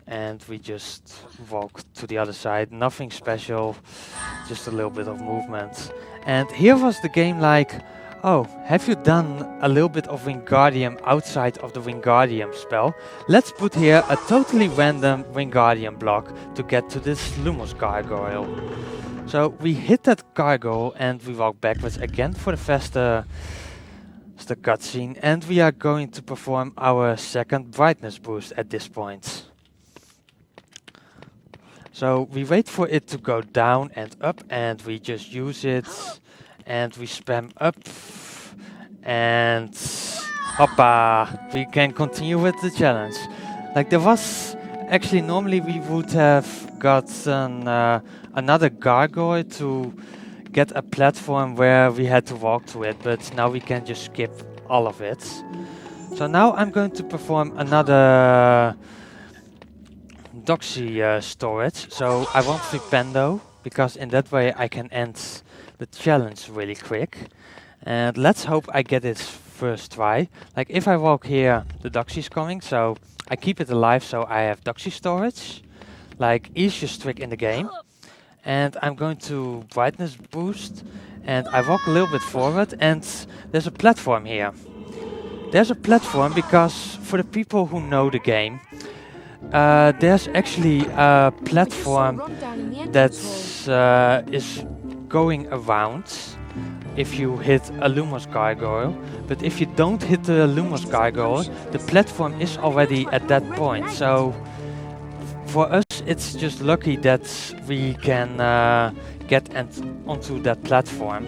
and we just walk to the other side. Nothing special, just a little bit of movement. And here was the game like, oh, have you done a little bit of Wingardium outside of the Wingardium spell? Let's put here a totally random Wingardium block to get to this Lumos gargoyle. So we hit that gargoyle and we walk backwards again for the faster cutscene, and we are going to perform our second brightness boost at this point. So we wait for it to go down and up, and we just use it, and we spam up, and hoppa, we can continue with the challenge. Like there was, actually normally we would have gotten another gargoyle to get a platform where we had to walk to it, but now we can just skip all of it. So now I'm going to perform another Doxy storage. So I want Flipendo, because in that way I can end the challenge really quick. And let's hope I get it first try. Like if I walk here, the Doxy's coming, so I keep it alive, so I have Doxy storage. Like easiest trick in the game. And I'm going to brightness boost, and I walk a little bit forward, and there's a platform here. There's a platform because for the people who know the game, there's actually a platform that is going around if you hit a Lumos gargoyle, but if you don't hit the Lumos gargoyle, the platform is already at that point. So for us, it's just lucky that we can get onto that platform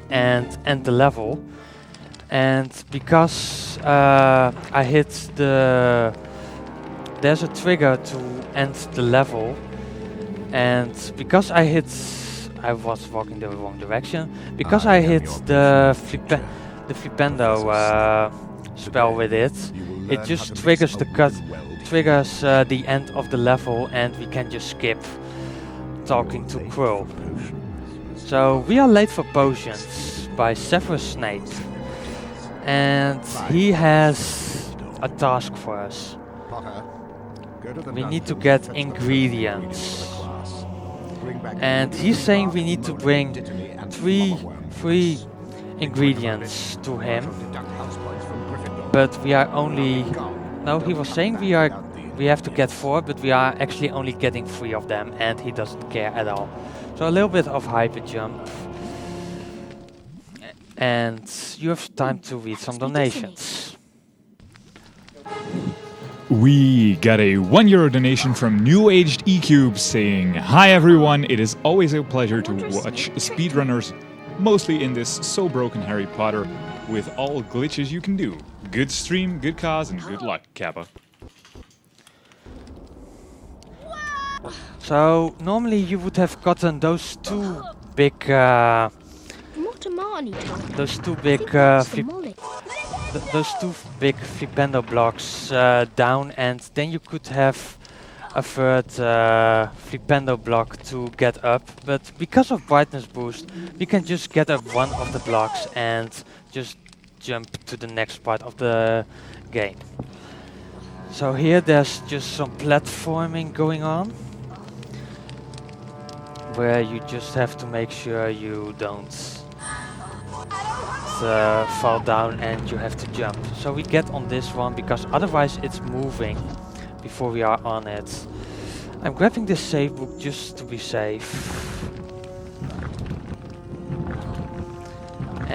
and end the level. And because I hit there's a trigger to end the level, and because I was walking the wrong direction, because I hit the Flipendo spell with it, it just triggers the end of the level, and we can just skip talking to Quirrell. So we are late for potions by Severus Snape, and he has a task for us. We need to get ingredients, and he's saying we need to bring three ingredients to him, but we are only... No, he was saying we have to get 4, but we are actually only getting 3 of them, and he doesn't care at all. So a little bit of hyper jump, and you have time to read some donations. We got a €1 donation from New Aged E-Cube saying, "Hi everyone, it is always a pleasure to watch speedrunners, mostly in this so broken Harry Potter, with all glitches you can do. Good stream, good cause, and good luck, Kappa." So normally you would have gotten those two big Flipendo blocks down, and then you could have a third Flipendo block to get up. But because of brightness boost, we can just get up one of the blocks and just jump to the next part of the game. So here there's just some platforming going on, where you just have to make sure you don't fall down, and you have to jump. So we get on this one because otherwise it's moving before we are on it. I'm grabbing this save book just to be safe.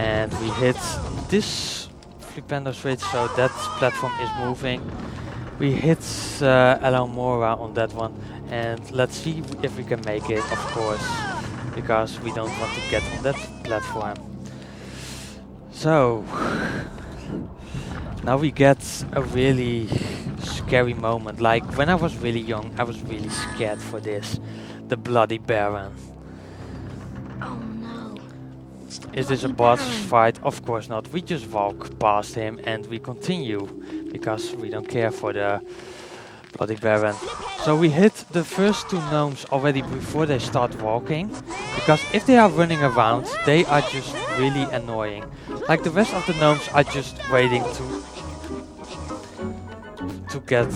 and we hit this flipendo switch, so that platform is moving. We hit Alamora on that one, and let's see if we can make it, of course, because we don't want to get on that platform. So now we get a really scary moment. Like when I was really young, I was really scared for this. The Bloody Baron. Oh no. Is this a boss fight? Of course not. We just walk past him and we continue because we don't care for the Bloody Baron. So we hit the first two gnomes already before they start walking, because if they are running around, they are just really annoying. Like the rest of the gnomes are just waiting to get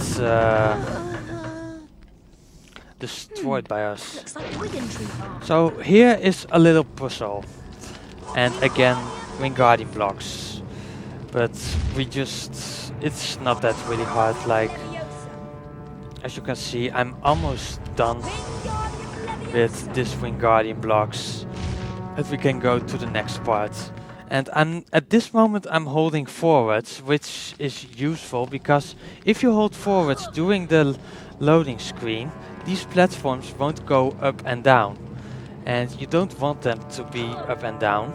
destroyed by us. Looks like Wiggin Tree Farm. So here is a little puzzle, and again Wingardium blocks, but it's not that really hard. Like as you can see, I'm almost done with this Wingardium blocks, and we can go to the next part. And at this moment I'm holding forwards, which is useful because if you hold forwards during the loading screen, these platforms won't go up and down, and you don't want them to be up and down,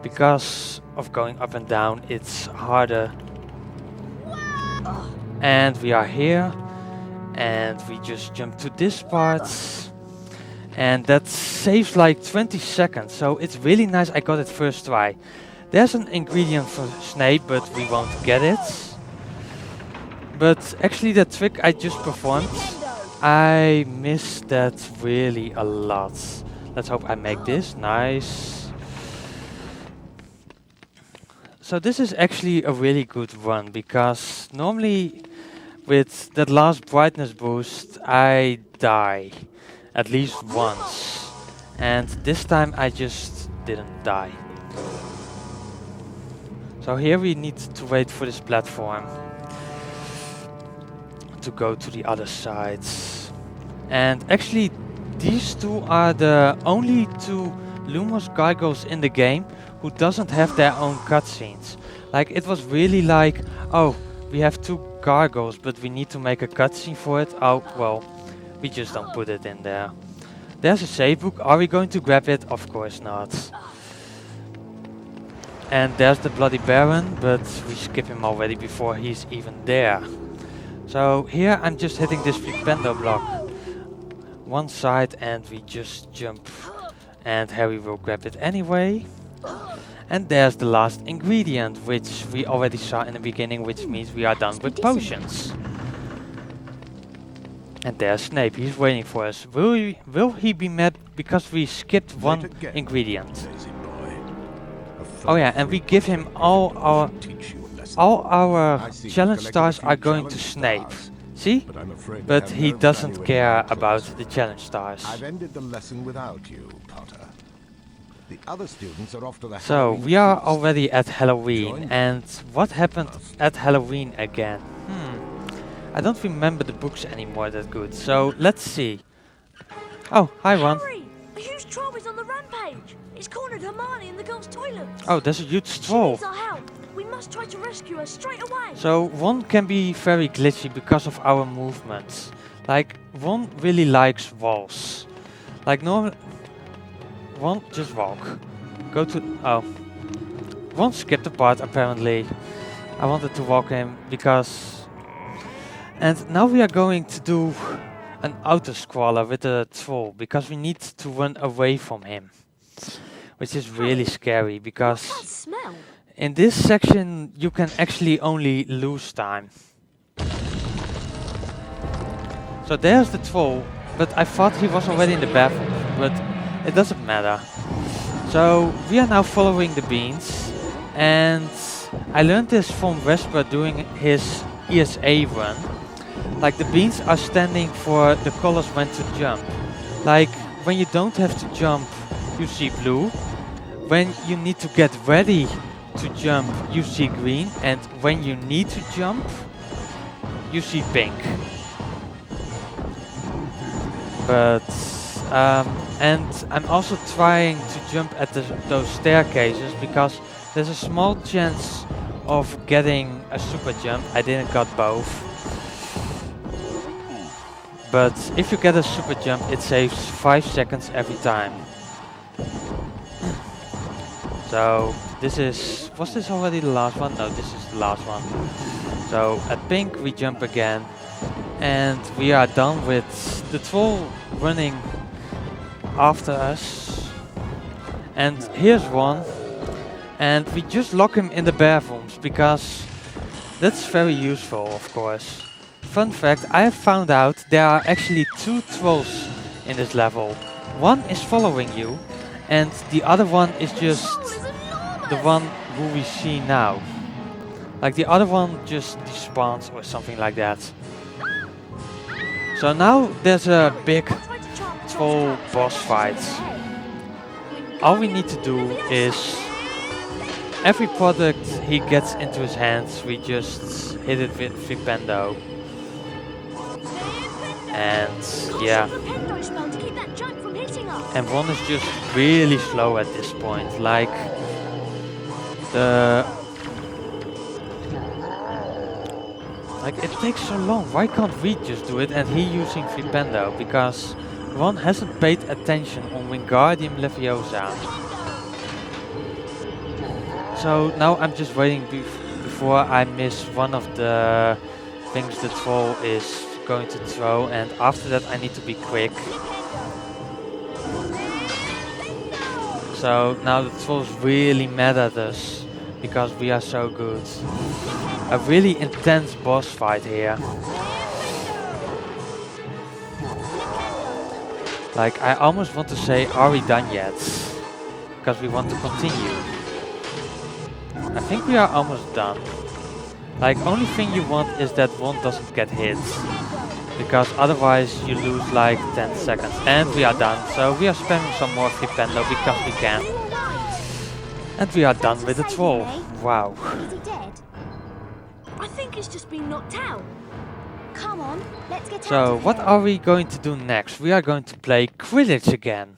because of going up and down it's harder. And we are here, and we just jump to this part, and that saves like 20 seconds, so it's really nice. I got it first try. There's an ingredient for Snape, but we won't get it. But actually the trick I just performed, I missed that really a lot. Let's hope I make this. Nice. So this is actually a really good run, because normally with that last brightness boost I die at least once, and this time I just didn't die. So here we need to wait for this platform to go to the other side. And actually these two are the only two Lumos gargoyles in the game who doesn't have their own cutscenes. Like it was really like, oh, we have two gargoyles but we need to make a cutscene for it. Oh well, we just don't put it in there. There's a save book. Are we going to grab it? Of course not. And there's the Bloody Baron, but we skip him already before he's even there. So here I'm just hitting this flipendo block one side and we just jump, and Harry will grab it anyway. And there's the last ingredient, which we already saw in the beginning, which means we are done with potions. And there's Snape, he's waiting for us. Will he be mad because we skipped one ingredient? Oh yeah, and we give him all our challenge stars are going to Snape. See? But he doesn't care about the challenge stars. I've ended the lesson without you, Potter. The other students are off to the So we are already at Halloween, and what happened at Halloween again? I don't remember the books anymore that good, so let's see. Oh, hi Ron. Harry, a huge troll is on the rampage. It's cornered Hermione in the girls' toilets. Oh, there's a huge She troll. needs our help. We must try to rescue her straight away. So Ron can be very glitchy because of our movements. Like Ron really likes walls. Like normal. Ron, just walk. Go to. Oh. Ron skipped the part apparently. I wanted to walk him because. And now we are going to do an auto-scroller with a troll, because we need to run away from him. Which is really scary, because What's that smell? in this section you can actually only lose time. So there's the troll, but I thought he was already in the bathroom, but it doesn't matter. So we are now following the beans, and I learned this from Rasschla doing his ESA run. Like the beans are standing for the colors when to jump. Like when you don't have to jump, you see blue. When you need to get ready to jump, you see green. And when you need to jump, you see pink. But and I'm also trying to jump at those staircases, because there's a small chance of getting a super jump. I didn't got both. But if you get a super jump, it saves 5 seconds every time. So this is, was this already the last one? No, this is the last one. So at pink we jump again, and we are done with the troll running after us. And here's one, and we just lock him in the bathrooms because that's very useful, of course. Fun fact, I have found out there are actually 2 trolls in this level. One is following you, and the other one is just the one who we see now. Like the other one just despawns or something like that. So now there's a big troll boss fight. All we need to do is every product he gets into his hands, we just hit it with Flipendo. And yeah. And one is just really slow at this point. Like it takes so long. Why can't we just do it and he using Flipendo? Because one hasn't paid attention on Wingardium Leviosa. So now I'm just waiting before I miss one of the things the troll is going to throw, and after that I need to be quick. So now the troll's really mad at us because we are so good. A really intense boss fight here. Like I almost want to say, are we done yet? Because we want to continue. I think we are almost done. Like only thing you want is that one doesn't get hit. Because otherwise you lose like 10 seconds. And we are done. So we are spamming some more Flipendo because we can. And we are done with the troll. Wow. Is he dead? I think he's just been knocked out. Come on, let's get out So of what here. are we going to do next? We are going to play Quidditch again.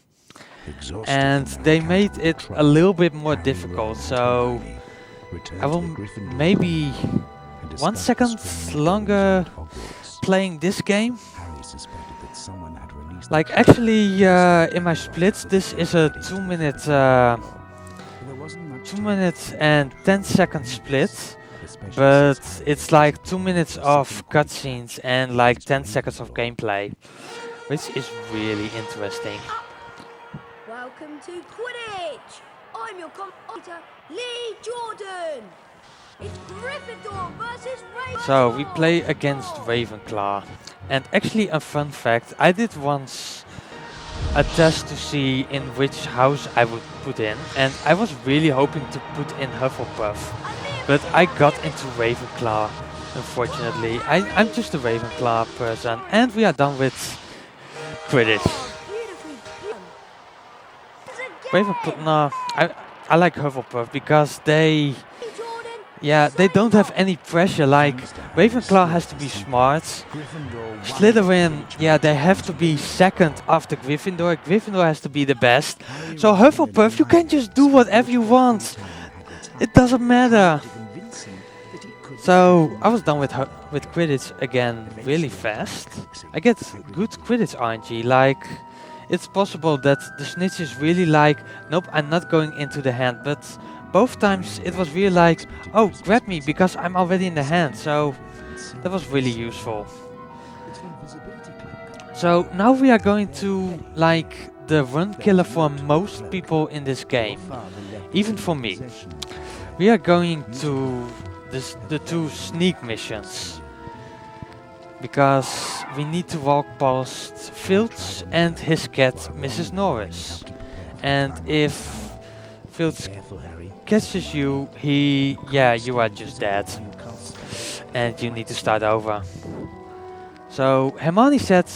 And they made it a little bit more difficult. So I will maybe 1 second longer playing this game. Like actually in my splits this is a 2 minute 2 minutes and 10 second split, but it's like 2 minutes of cutscenes and like 10 seconds of gameplay, which is really interesting. Welcome to Quidditch. I'm your commentator, Lee Jordan. It's Gryffindor versus Ravenclaw. So we play against Ravenclaw, and actually a fun fact, I did once a test to see in which house I would put in, and I was really hoping to put in Hufflepuff, but I got into Ravenclaw, unfortunately. I'm just a Ravenclaw person, and we are done with Quidditch. Ravenclaw, no, I like Hufflepuff because they don't have any pressure. Like Ravenclaw has to be smart. Slytherin, they have to be second after Gryffindor. Gryffindor has to be the best. So Hufflepuff, you can just do whatever you want. It doesn't matter. So I was done with Quidditch again really fast. I get good Quidditch RNG. Like it's possible that the snitch is really like, nope, I'm not going into the hand, but both times it was really like, oh, grab me because I'm already in the hand. So that was really useful. So now we are going to like the run killer for most people in this game, even for me. We are going to the 2 sneak missions because we need to walk past Filch and his cat Mrs. Norris. And if Filch catches you, you are just dead. And you need to start over. So Hermione said,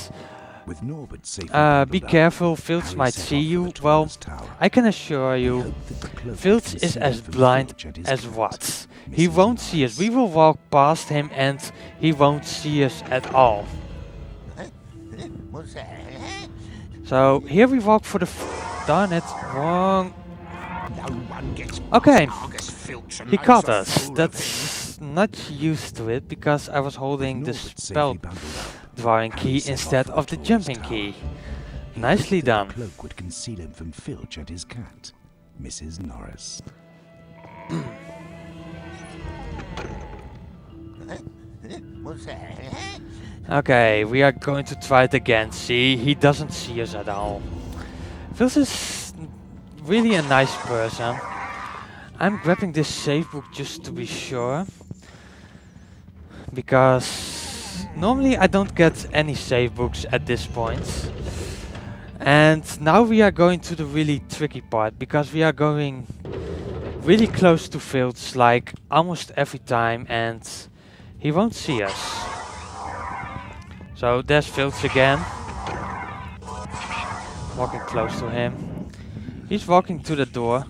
be careful, Filch might see you. Well, I can assure you, Filch is as blind as what? He won't see us. We will walk past him and he won't see us at all. So here we walk for the darn it, wrong. Okay, Argus Filch and he knows caught a us. fool of That's not used to it because I was holding the Norbert spell safely bundled up, drawing Harry key set off instead for of the Claw's jumping tower. key. He Nicely hoped that done. the cloak would conceal him from Filch and his cat, Mrs. Norris. Okay, we are going to try it again. See, he doesn't see us at all. Phils is really a nice person. I'm grabbing this save book just to be sure. Because normally I don't get any save books at this point. And now we are going to the really tricky part, because we are going really close to Filch, like almost every time, and he won't see us. So there's Filch again. Walking close to him. He's walking to the door.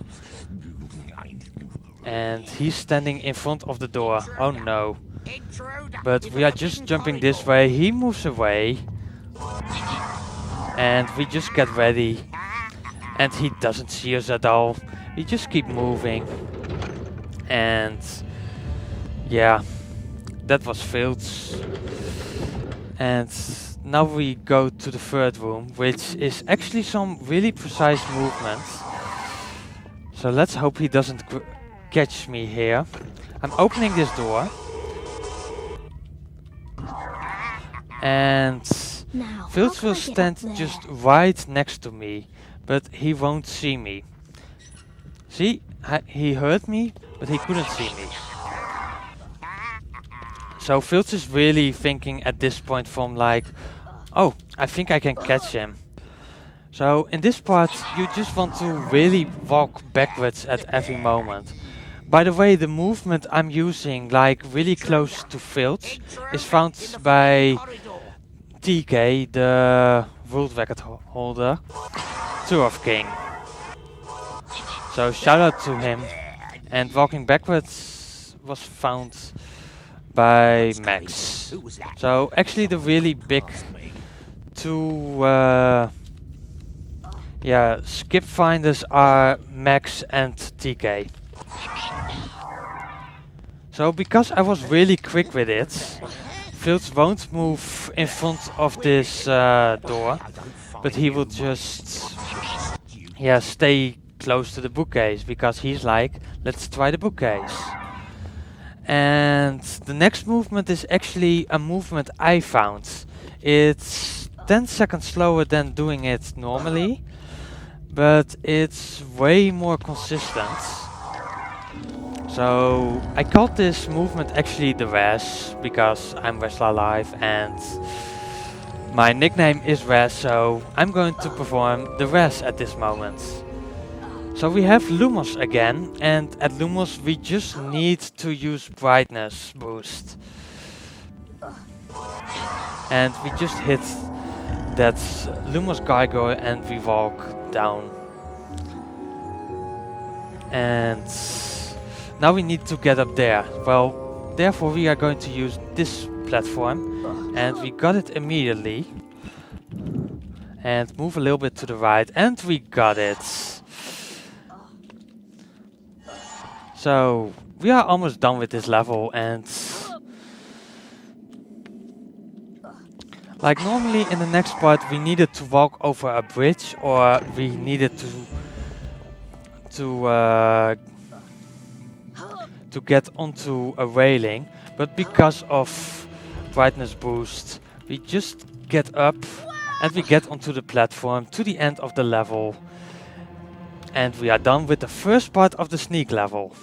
And he's standing in front of the door. Oh no. But we are just jumping this way. He moves away. And we just get ready. And he doesn't see us at all. We just keep moving. And yeah, that was Filch. And now we go to the third room, which is actually some really precise movements. So let's hope he doesn't catch me here. I'm opening this door. And Now, Filch how will can I get up stand there? just right next to me, but he won't see me. See, he heard me, but he couldn't see me. So Filch is really thinking at this point from like, oh, I think I can catch him. So in this part, you just want to really walk backwards at every moment. By the way, the movement I'm using, like really close to Filch, is found by TK, the world record holder, Tour of King. So shout out to him. And walking backwards was found by Max. So actually the really big two skip finders are Max and TK. So because I was really quick with it, Filch won't move in front of this door, but he will just stay close to the bookcase, because he's like, let's try the bookcase. And the next movement is actually a movement I found. It's 10 seconds slower than doing it normally, but it's way more consistent. So I called this movement actually the Rash, because I'm Rasschla Live and my nickname is Rash, so I'm going to perform the Rash at this moment. So we have Lumos again, and at Lumos we just need to use brightness boost. And we just hit that Lumos gargoyle and we walk down. And now we need to get up there. Well, therefore we are going to use this platform, and we got it immediately. And move a little bit to the right, and we got it. So we are almost done with this level, and like normally in the next part we needed to walk over a bridge, or we needed to get onto a railing, but because of brightness boost we just get up and we get onto the platform to the end of the level, and we are done with the first part of the sneak level.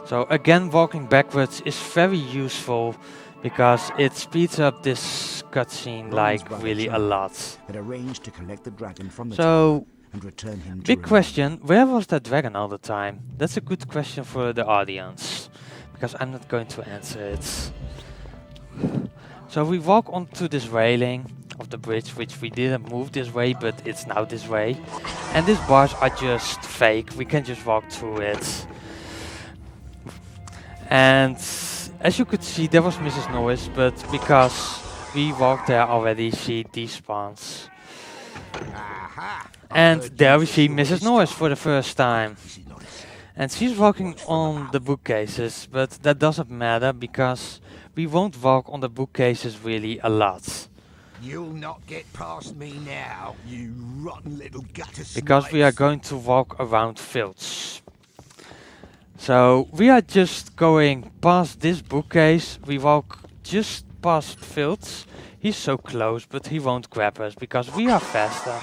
So again, walking backwards is very useful because it speeds up this cutscene like really a lot. Had arranged to collect the dragon from the So, tower and return him big during- question, where was that dragon all the time? That's a good question for the audience, because I'm not going to answer it. So we walk onto this railing of the bridge, which we didn't move this way, but it's now this way. And these bars are just fake, we can just walk through it. And as you could see, there was Mrs. Norris, but because we walked there already, she despawns. And there we see Mrs. Norris for the first time. And she's walking on the bookcases, but that doesn't matter because we won't walk on the bookcases really a lot. You'll not get past me now, you rotten little gutter Because we are going to walk around Filch. So we are just going past this bookcase. We walk just past Filch. He's so close, but he won't grab us because we are faster.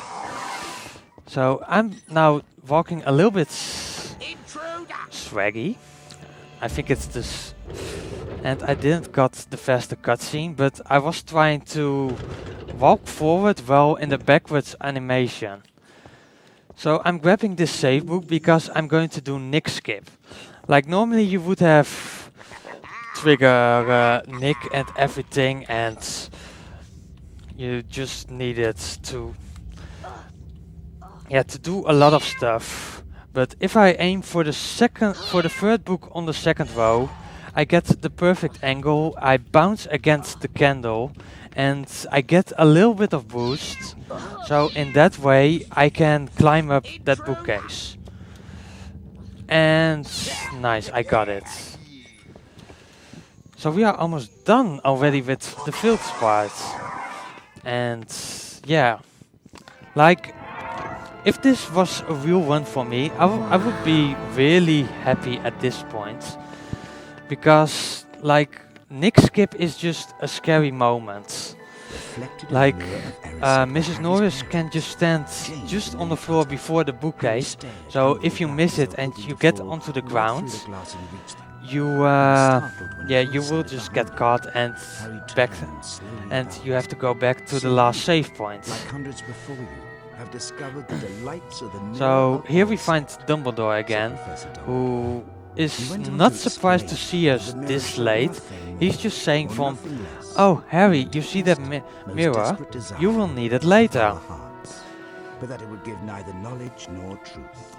So I'm now walking a little bit swaggy. I think it's this. And I didn't got the faster cutscene, but I was trying to walk forward while in the backwards animation. So I'm grabbing this save book because I'm going to do Nick skip. Like normally you would have trigger Nick and everything, and you just needed to do a lot of stuff. But if I aim for the third book on the second row, I get the perfect angle, I bounce against the candle, and I get a little bit of boost. So in that way I can climb up that bookcase. And nice, I got it. So we are almost done already with the field part. And yeah, like if this was a real one for me, I would be really happy at this point. Because like Nick skip is just a scary moment. Like Mrs. Norris can just stand just on the floor before the bookcase. So if you miss it and you get onto the ground, you will just get caught and back, and you have to go back to the last save point. So here we find Dumbledore again, who is not surprised to see us this late. He's just saying from, "Oh Harry, you see that mirror? You will need it later."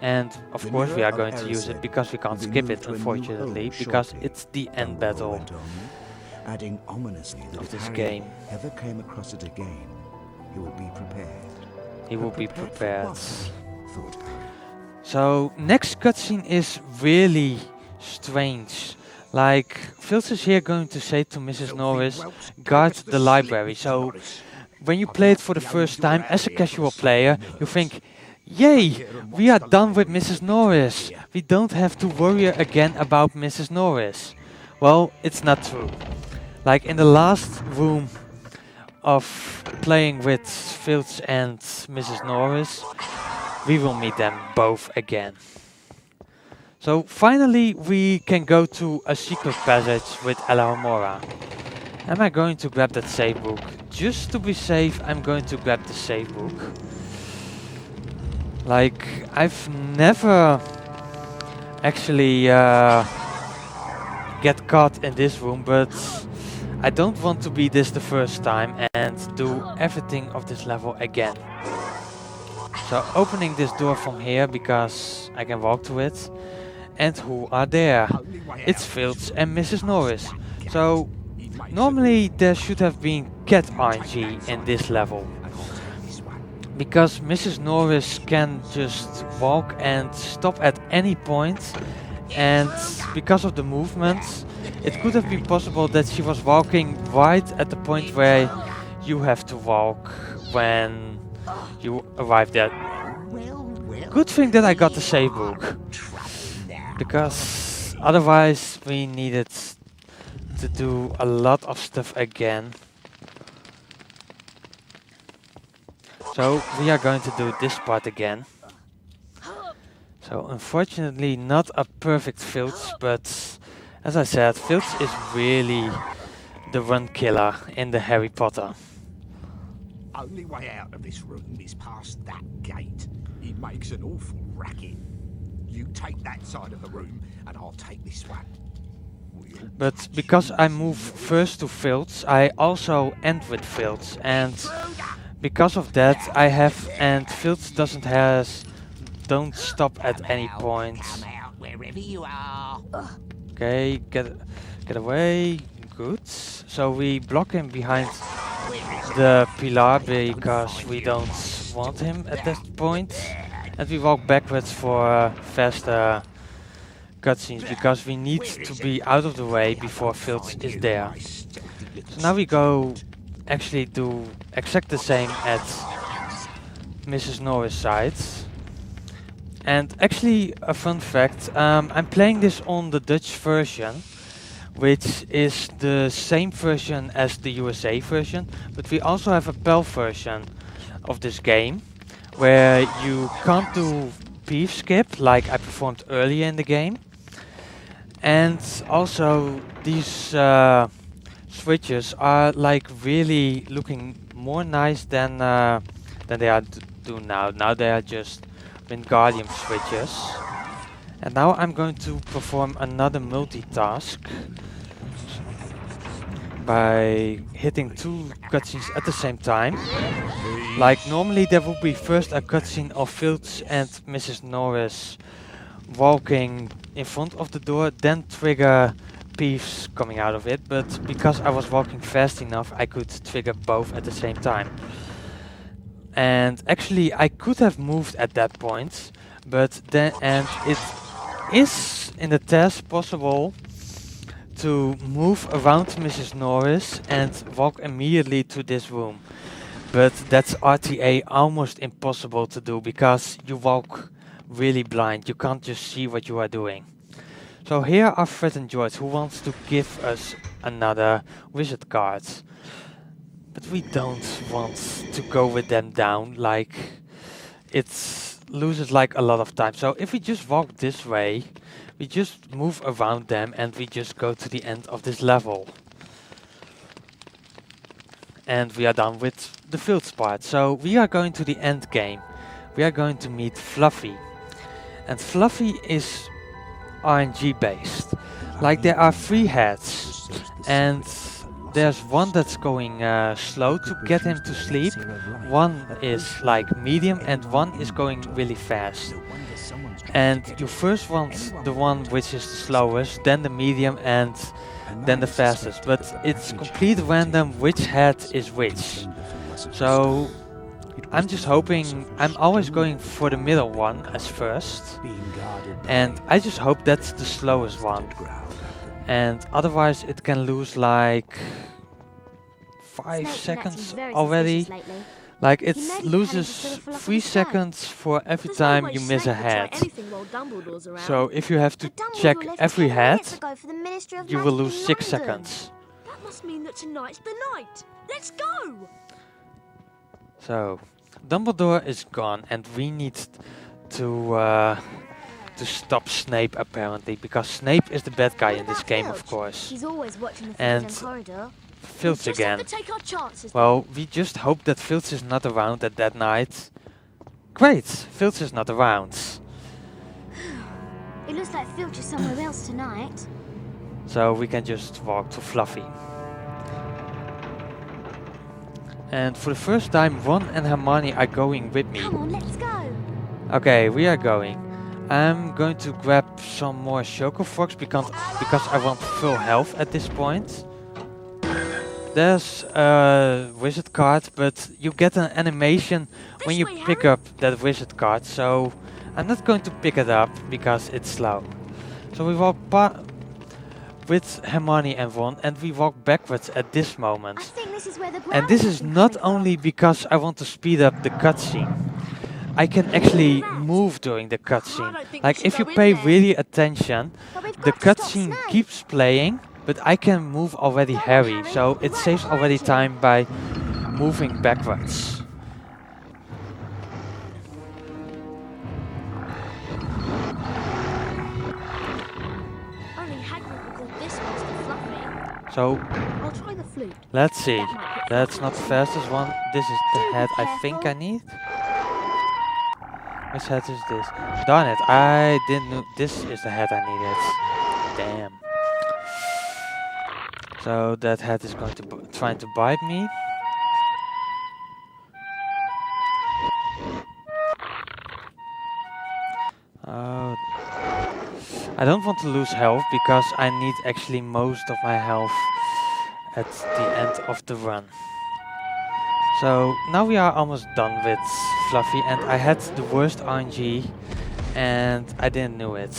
And of course we are going to use it because we can't skip it, unfortunately, because it's the end battle of this game. He will be prepared. So next cutscene is really strange. Like Filch is here going to say to Mrs. Norris, guard the library. So when you play it for the first time as a casual player, you think, yay, we are done with Mrs. Norris. We don't have to worry again about Mrs. Norris. Well, it's not true. Like in the last room of playing with Filch and Mrs. Norris, we will meet them both again. So finally we can go to a secret passage with Alamora. Am I going to grab that save book? Just to be safe, I'm going to grab the save book. Like, I've never actually get caught in this room, but I don't want to be this the first time and do everything of this level again. So opening this door from here because I can walk to it. And who are there? It's Filch and Mrs. Norris. So normally there should have been cat RNG in this level. Because Mrs. Norris can just walk and stop at any point. And because of the movements, it could have been possible that she was walking right at the point where you have to walk when you arrive there. Good thing that I got the save book, because otherwise we needed to do a lot of stuff again. So we are going to do this part again. So unfortunately not a perfect Filch, but as I said, Filch is really the run killer in the Harry Potter. Only way out of this room is past that gate. It makes an awful racket. You take that side of the room and I'll take this one. But because I move first to Filch, I also end with Filch, and because of that I have, and Filch don't stop at any point. Wherever you are. Okay, get away. Good. So we block him behind the pillar because we don't want him at that point. And we walk backwards for faster cutscenes because we need to be out of the way before Filch is there. So now we go actually do exact the same at Mrs. Norris' side. And actually, a fun fact, I'm playing this on the Dutch version, which is the same version as the USA version, but we also have a PAL version of this game, where you can't do peeve skip like I performed earlier in the game. And also these switches are like really looking more nice than they are do now. Now they are just Wingardium switches. And now I'm going to perform another multitask by hitting 2 cutscenes at the same time. Like normally there would be first a cutscene of Filch and Mrs. Norris walking in front of the door, then trigger peeves coming out of it, but because I was walking fast enough I could trigger both at the same time. And actually I could have moved at that point, but then it is in the test possible to move around Mrs. Norris and walk immediately to this room. But that's RTA almost impossible to do because you walk really blind. You can't just see what you are doing. So here are Fred and George who wants to give us another wizard card. But we don't want to go with them down, like it loses like a lot of time. So if we just walk this way, we just move around them and we just go to the end of this level. And we are done with the fields part. So we are going to the end game. We are going to meet Fluffy. And Fluffy is RNG based. Like there are 3 heads. And there's one that's going slow to get him to sleep. One is like medium and one is going really fast. And you first want the one which is the slowest, then the medium and then the fastest. But it's complete random which head is which. So I'm just hoping, I'm always going for the middle one as first. And I just hope that's the slowest one. And otherwise it can lose like 5 seconds already. Like it loses 3 seconds for every time you miss a head. So if you have to check every head, you will lose 6 seconds. That must mean that tonight's the night. Let's go! So Dumbledore is gone and we need to stop Snape apparently, because Snape is the bad guy in this game, of course. He's always watching the And corridor. Filch again. Take our chances. Well, we just hope that Filch is not around at that night. Great, Filch is not around. It looks like Filch is somewhere else tonight. So we can just walk to Fluffy. And for the first time, Ron and Hermione are going with me. Come on, let's go. Okay, we are going. I'm going to grab some more Choco Frogs because I want full health at this point. There's a wizard card, but you get an animation when you pick up that wizard card, so I'm not going to pick it up because it's slow. So we walk with Hermione and Ron, and we walk backwards at this moment. I think this is where the And this is not only because I want to speed up the cutscene. I can actually move during the cutscene. Like if you pay really attention, the cutscene keeps playing, but I can move already Harry, so it saves already time by moving backwards. Only Hagrid would call this monster Fluffy. So I'll try the flute. let's see. That's not the fastest one. This is the head I think I need. Which head is this? Darn it, I didn't know this is the head I needed. Damn. So that head is going to trying to bite me. Oh, I don't want to lose health because I need actually most of my health at the end of the run. So now we are almost done with fluffy, and I had the worst RNG, and I didn't know it.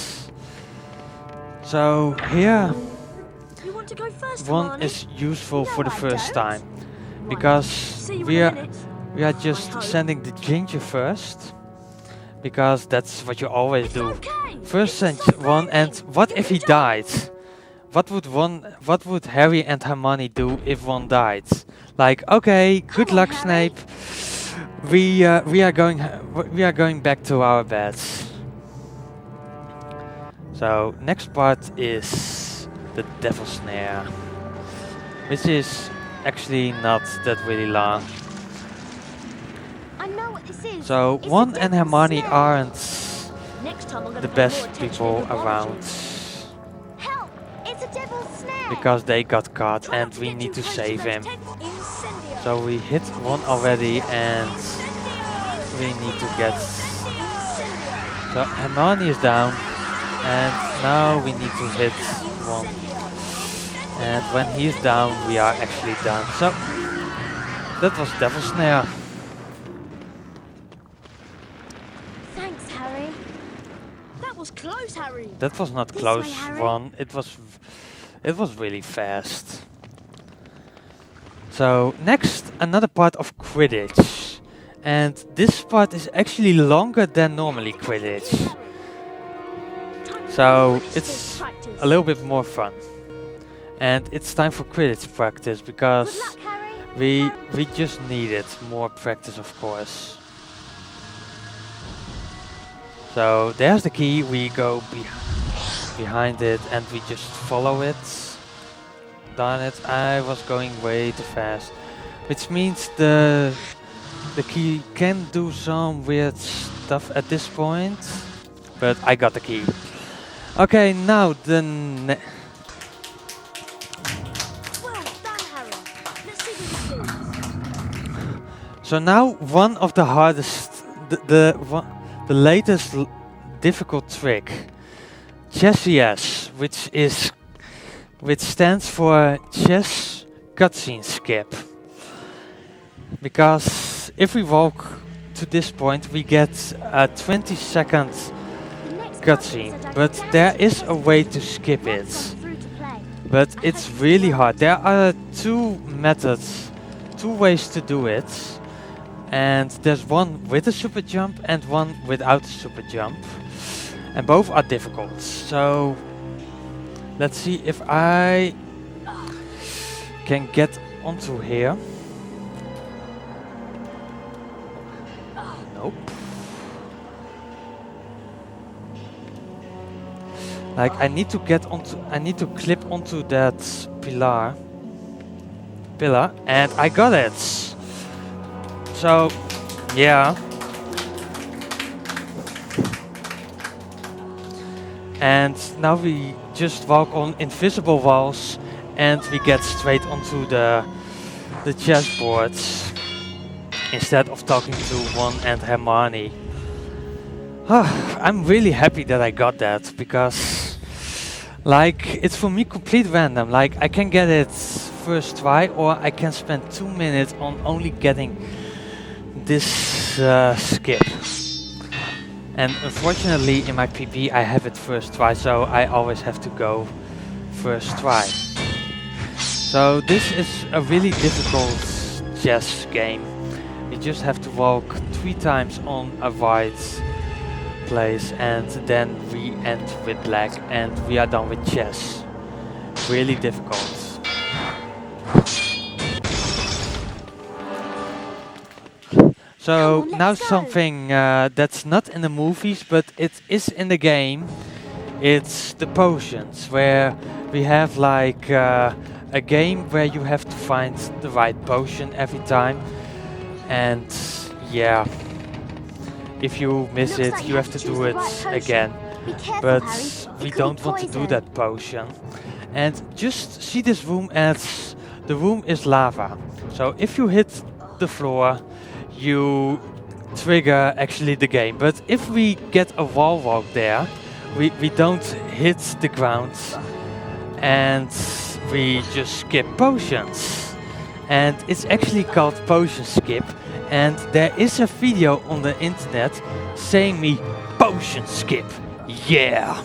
So here, You want to go first, one Hermione? is useful for the I first don't. time, because See you we in a are minute. we are just hope. sending the ginger first, because that's what you always It's do. okay. First It's send so one, and friendly. what You if can he do it. died? What would Harry and Hermione do if one died? Like, okay, good Come on, luck, Harry. Snape. We are going back to our beds. So next part is the Devil Snare, which is actually not that really long. I know what this is. So It's a Ron and devil's Hermione snare. aren't Next time I'm gonna the pay best more attention people in the around, Help! It's a devil's snare. because they got caught Try not and we get need too to close save those him. Incendio. So we hit one already, and we need to get... So Hermione is down, and now we need to hit one. And when he's down, we are actually done. So that was Devil Snare. Thanks, Harry. That was close, Harry. That was not This close way, Harry. one. It was really fast. So next, another part of Quidditch. And this part is actually longer than normally Quidditch. So it's a little bit more fun. And it's time for Quidditch practice, Good because luck, Harry. we just needed more practice, of course. So there's the key, we go behind it and we just follow it. Darn it, I was going way too fast. Which means the key can do some weird stuff at this point. But I got the key. Okay, now the Well done, Harry. Let's see what you do. So now one of the hardest, the latest difficult trick, Chess, which stands for Chess Cutscene Skip. Because if we walk to this point, we get a 20-second The next cutscene, button said I but could there dance is to a this. way to skip Once it. I'm through to play. But it's really hard. There are two methods, two ways to do it. And there's one with a super jump and one without a super jump. And both are difficult. So let's see if I can get onto here. Nope. Like I need to clip onto that pillar, and I got it. So, yeah. And now we just walk on invisible walls, and we get straight onto the chessboard instead of talking to Ron and Hermione. I'm really happy that I got that, because like it's for me complete random. Like I can get it first try, or I can spend 2 minutes on only getting this skip. And unfortunately in my PP I have it first try, so I always have to go first try. So this is a really difficult chess game. You just have to walk 3 times on a white place, and then we end with black, and we are done with chess. Really difficult. So Come on, now let's go. something that's not in the movies, but it is in the game. It's the potions, where we have like a game where you have to find the right potion every time. And yeah, if you miss Looks it, like you have to do choose the it right potion. again. Be careful, But Harry. It we could don't be want to do poison. that potion. And just see this room as the room is lava. So if you hit the floor, you trigger actually the game. But if we get a wall walk there, we don't hit the ground, and we just skip potions. And it's actually called potion skip, And there is a video on the internet saying me potion skip. Yeah.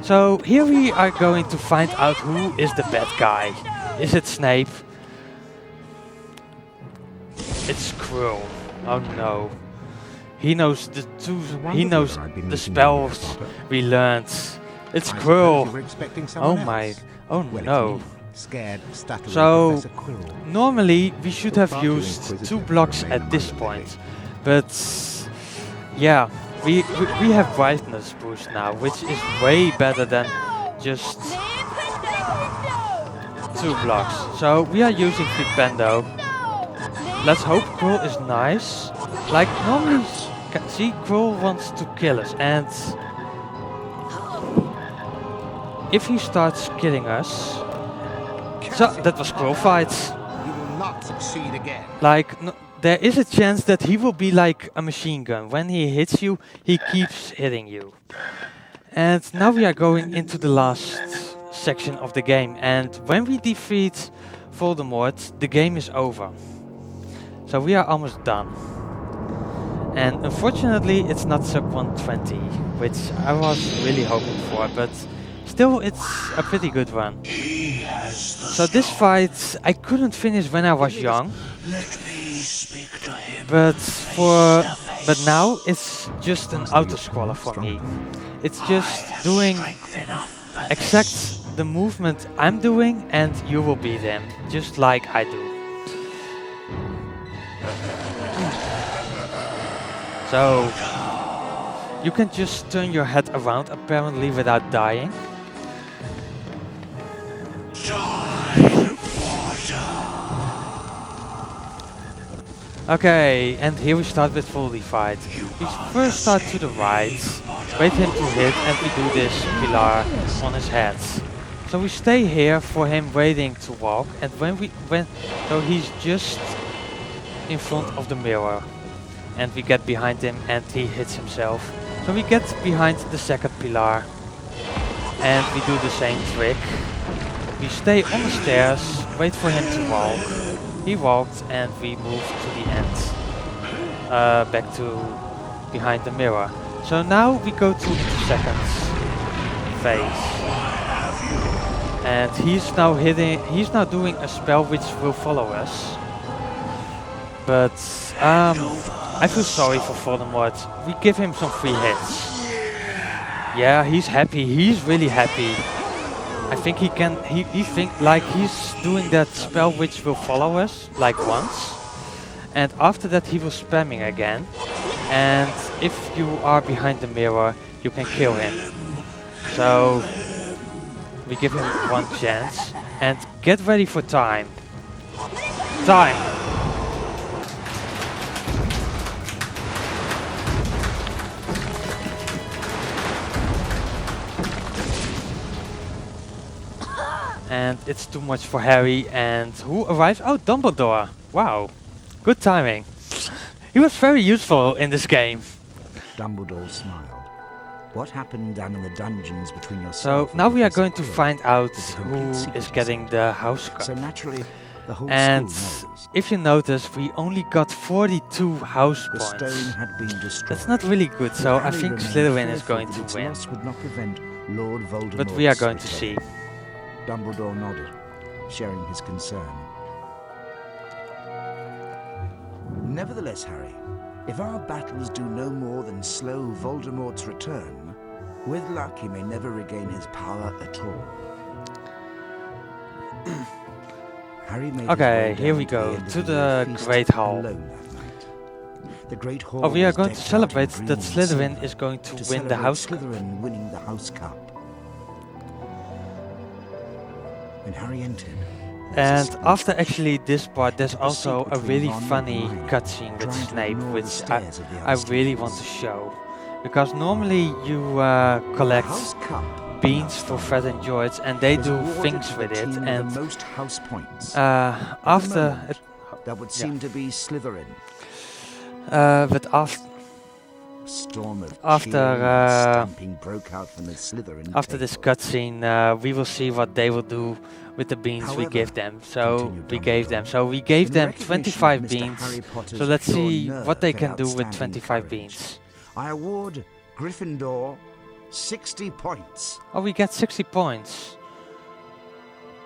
So here we are going to find out who is the bad guy. Is it Snape? It's Krill. Oh no. He knows the spells we learned. It's Krill. Oh my. Oh no. So normally we should have used 2 blocks at this point, but yeah, we have brightness boost now, which is way better than just 2 blocks. So we are using Flipendo. Let's hope Krill is nice. Like normally, see, Krill wants to kill us, and if he starts killing us. So that was Krill fights. You will not succeed again. Like, no, there is a chance that he will be like a machine gun. When he hits you, he keeps hitting you. And now we are going into the last section of the game. And when we defeat Voldemort, the game is over. So we are almost done. And unfortunately, it's not sub 120, which I was really hoping for, but still, it's a pretty good one. So this fight I couldn't finish when I was young, but now it's just an auto-scroller for me. It's just doing exact the movement I'm doing, and you will beat him, just like I do. So you can just turn your head around apparently without dying. Okay, and here we start with fully fight. We first start to the right, wait him to hit, and we do this pillar on his head. So we stay here for him waiting to walk, and so he's just in front of the mirror, and we get behind him and he hits himself. So we get behind the second pillar, and we do the same trick. We stay on the stairs, wait for him to walk. He walked, and we move to the end, back to behind the mirror. So now we go to the second phase, and he's now doing a spell which will follow us. But I feel sorry for Voldemort. We give him some free hits. Yeah, he's happy. He's really happy. I think he think like he's doing that spell which will follow us like once, and after that he was spamming again, and if you are behind the mirror you can kill him. So we give him one chance, and get ready for time. And it's too much for Harry, and who arrives? Oh, Dumbledore! Wow, good timing. He was very useful in this game. Dumbledore smiled. What happened down in the dungeons between yourself? So now we are going to find out who is getting the house cup. So naturally, the whole and school knows. If you notice, we only got 42 house The points. stone had been destroyed. That's not really good, so I Harry think remained Slytherin is fearful going that to its win. loss would not prevent Lord Voldemort's But we are going to return. see. Dumbledore nodded, sharing his concern. Nevertheless, Harry, if our battles do no more than slow Voldemort's return, with luck he may never regain his power at all. Harry made Okay, his way here down we to go, the end to of the feast Great Hall. alone that night. The Great Hall Oh, we are was going to decked out celebrate in that green and Slytherin silver is going to win the celebrate house cup. Slytherin winning the house cup. When Harry entered, And after actually this part, there's also a really funny cutscene with Snape, which I really want to show. Because normally you collect house cup beans for Fred and George, and they is do awarded things to with the it. team with And the most house points. after moment, that would seem to be Slytherin. but A storm of After, cheering and stamping broke out from the Slytherin After table. this cutscene, we will see what they will do with the beans we However, give them. So continued we gave Dumbledore, them. So we gave in them recognition of 25 Mr. beans. Harry Potter's So let's pure see what they nerve can and do with outstanding 25 courage, beans. I award Gryffindor 60 points. Oh, we get 60 points.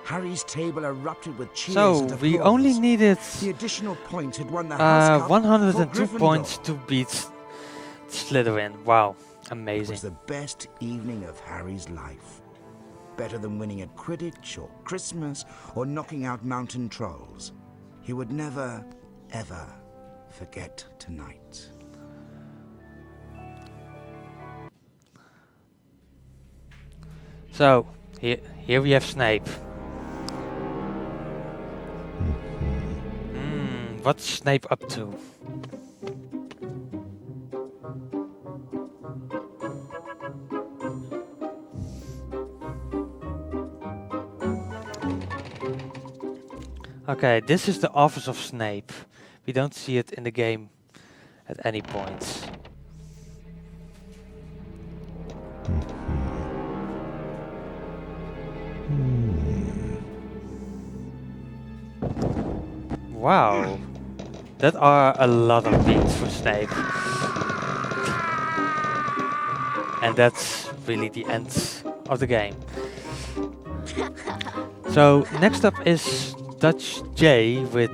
Harry's table erupted with cheers So and we applause. only needed The additional point had won the House Cup 102 for Gryffindor. points to beat Slytherin. Wow, It amazing. was the best evening of Harry's life. Better than winning at Quidditch or Christmas or knocking out mountain trolls. He would never, ever forget tonight. So here we have Snape. What's Snape up to? Okay, this is the office of Snape. We don't see it in the game at any point. Wow, that are a lot of beats for Snape. And that's really the end of the game. So next up is Dutch J with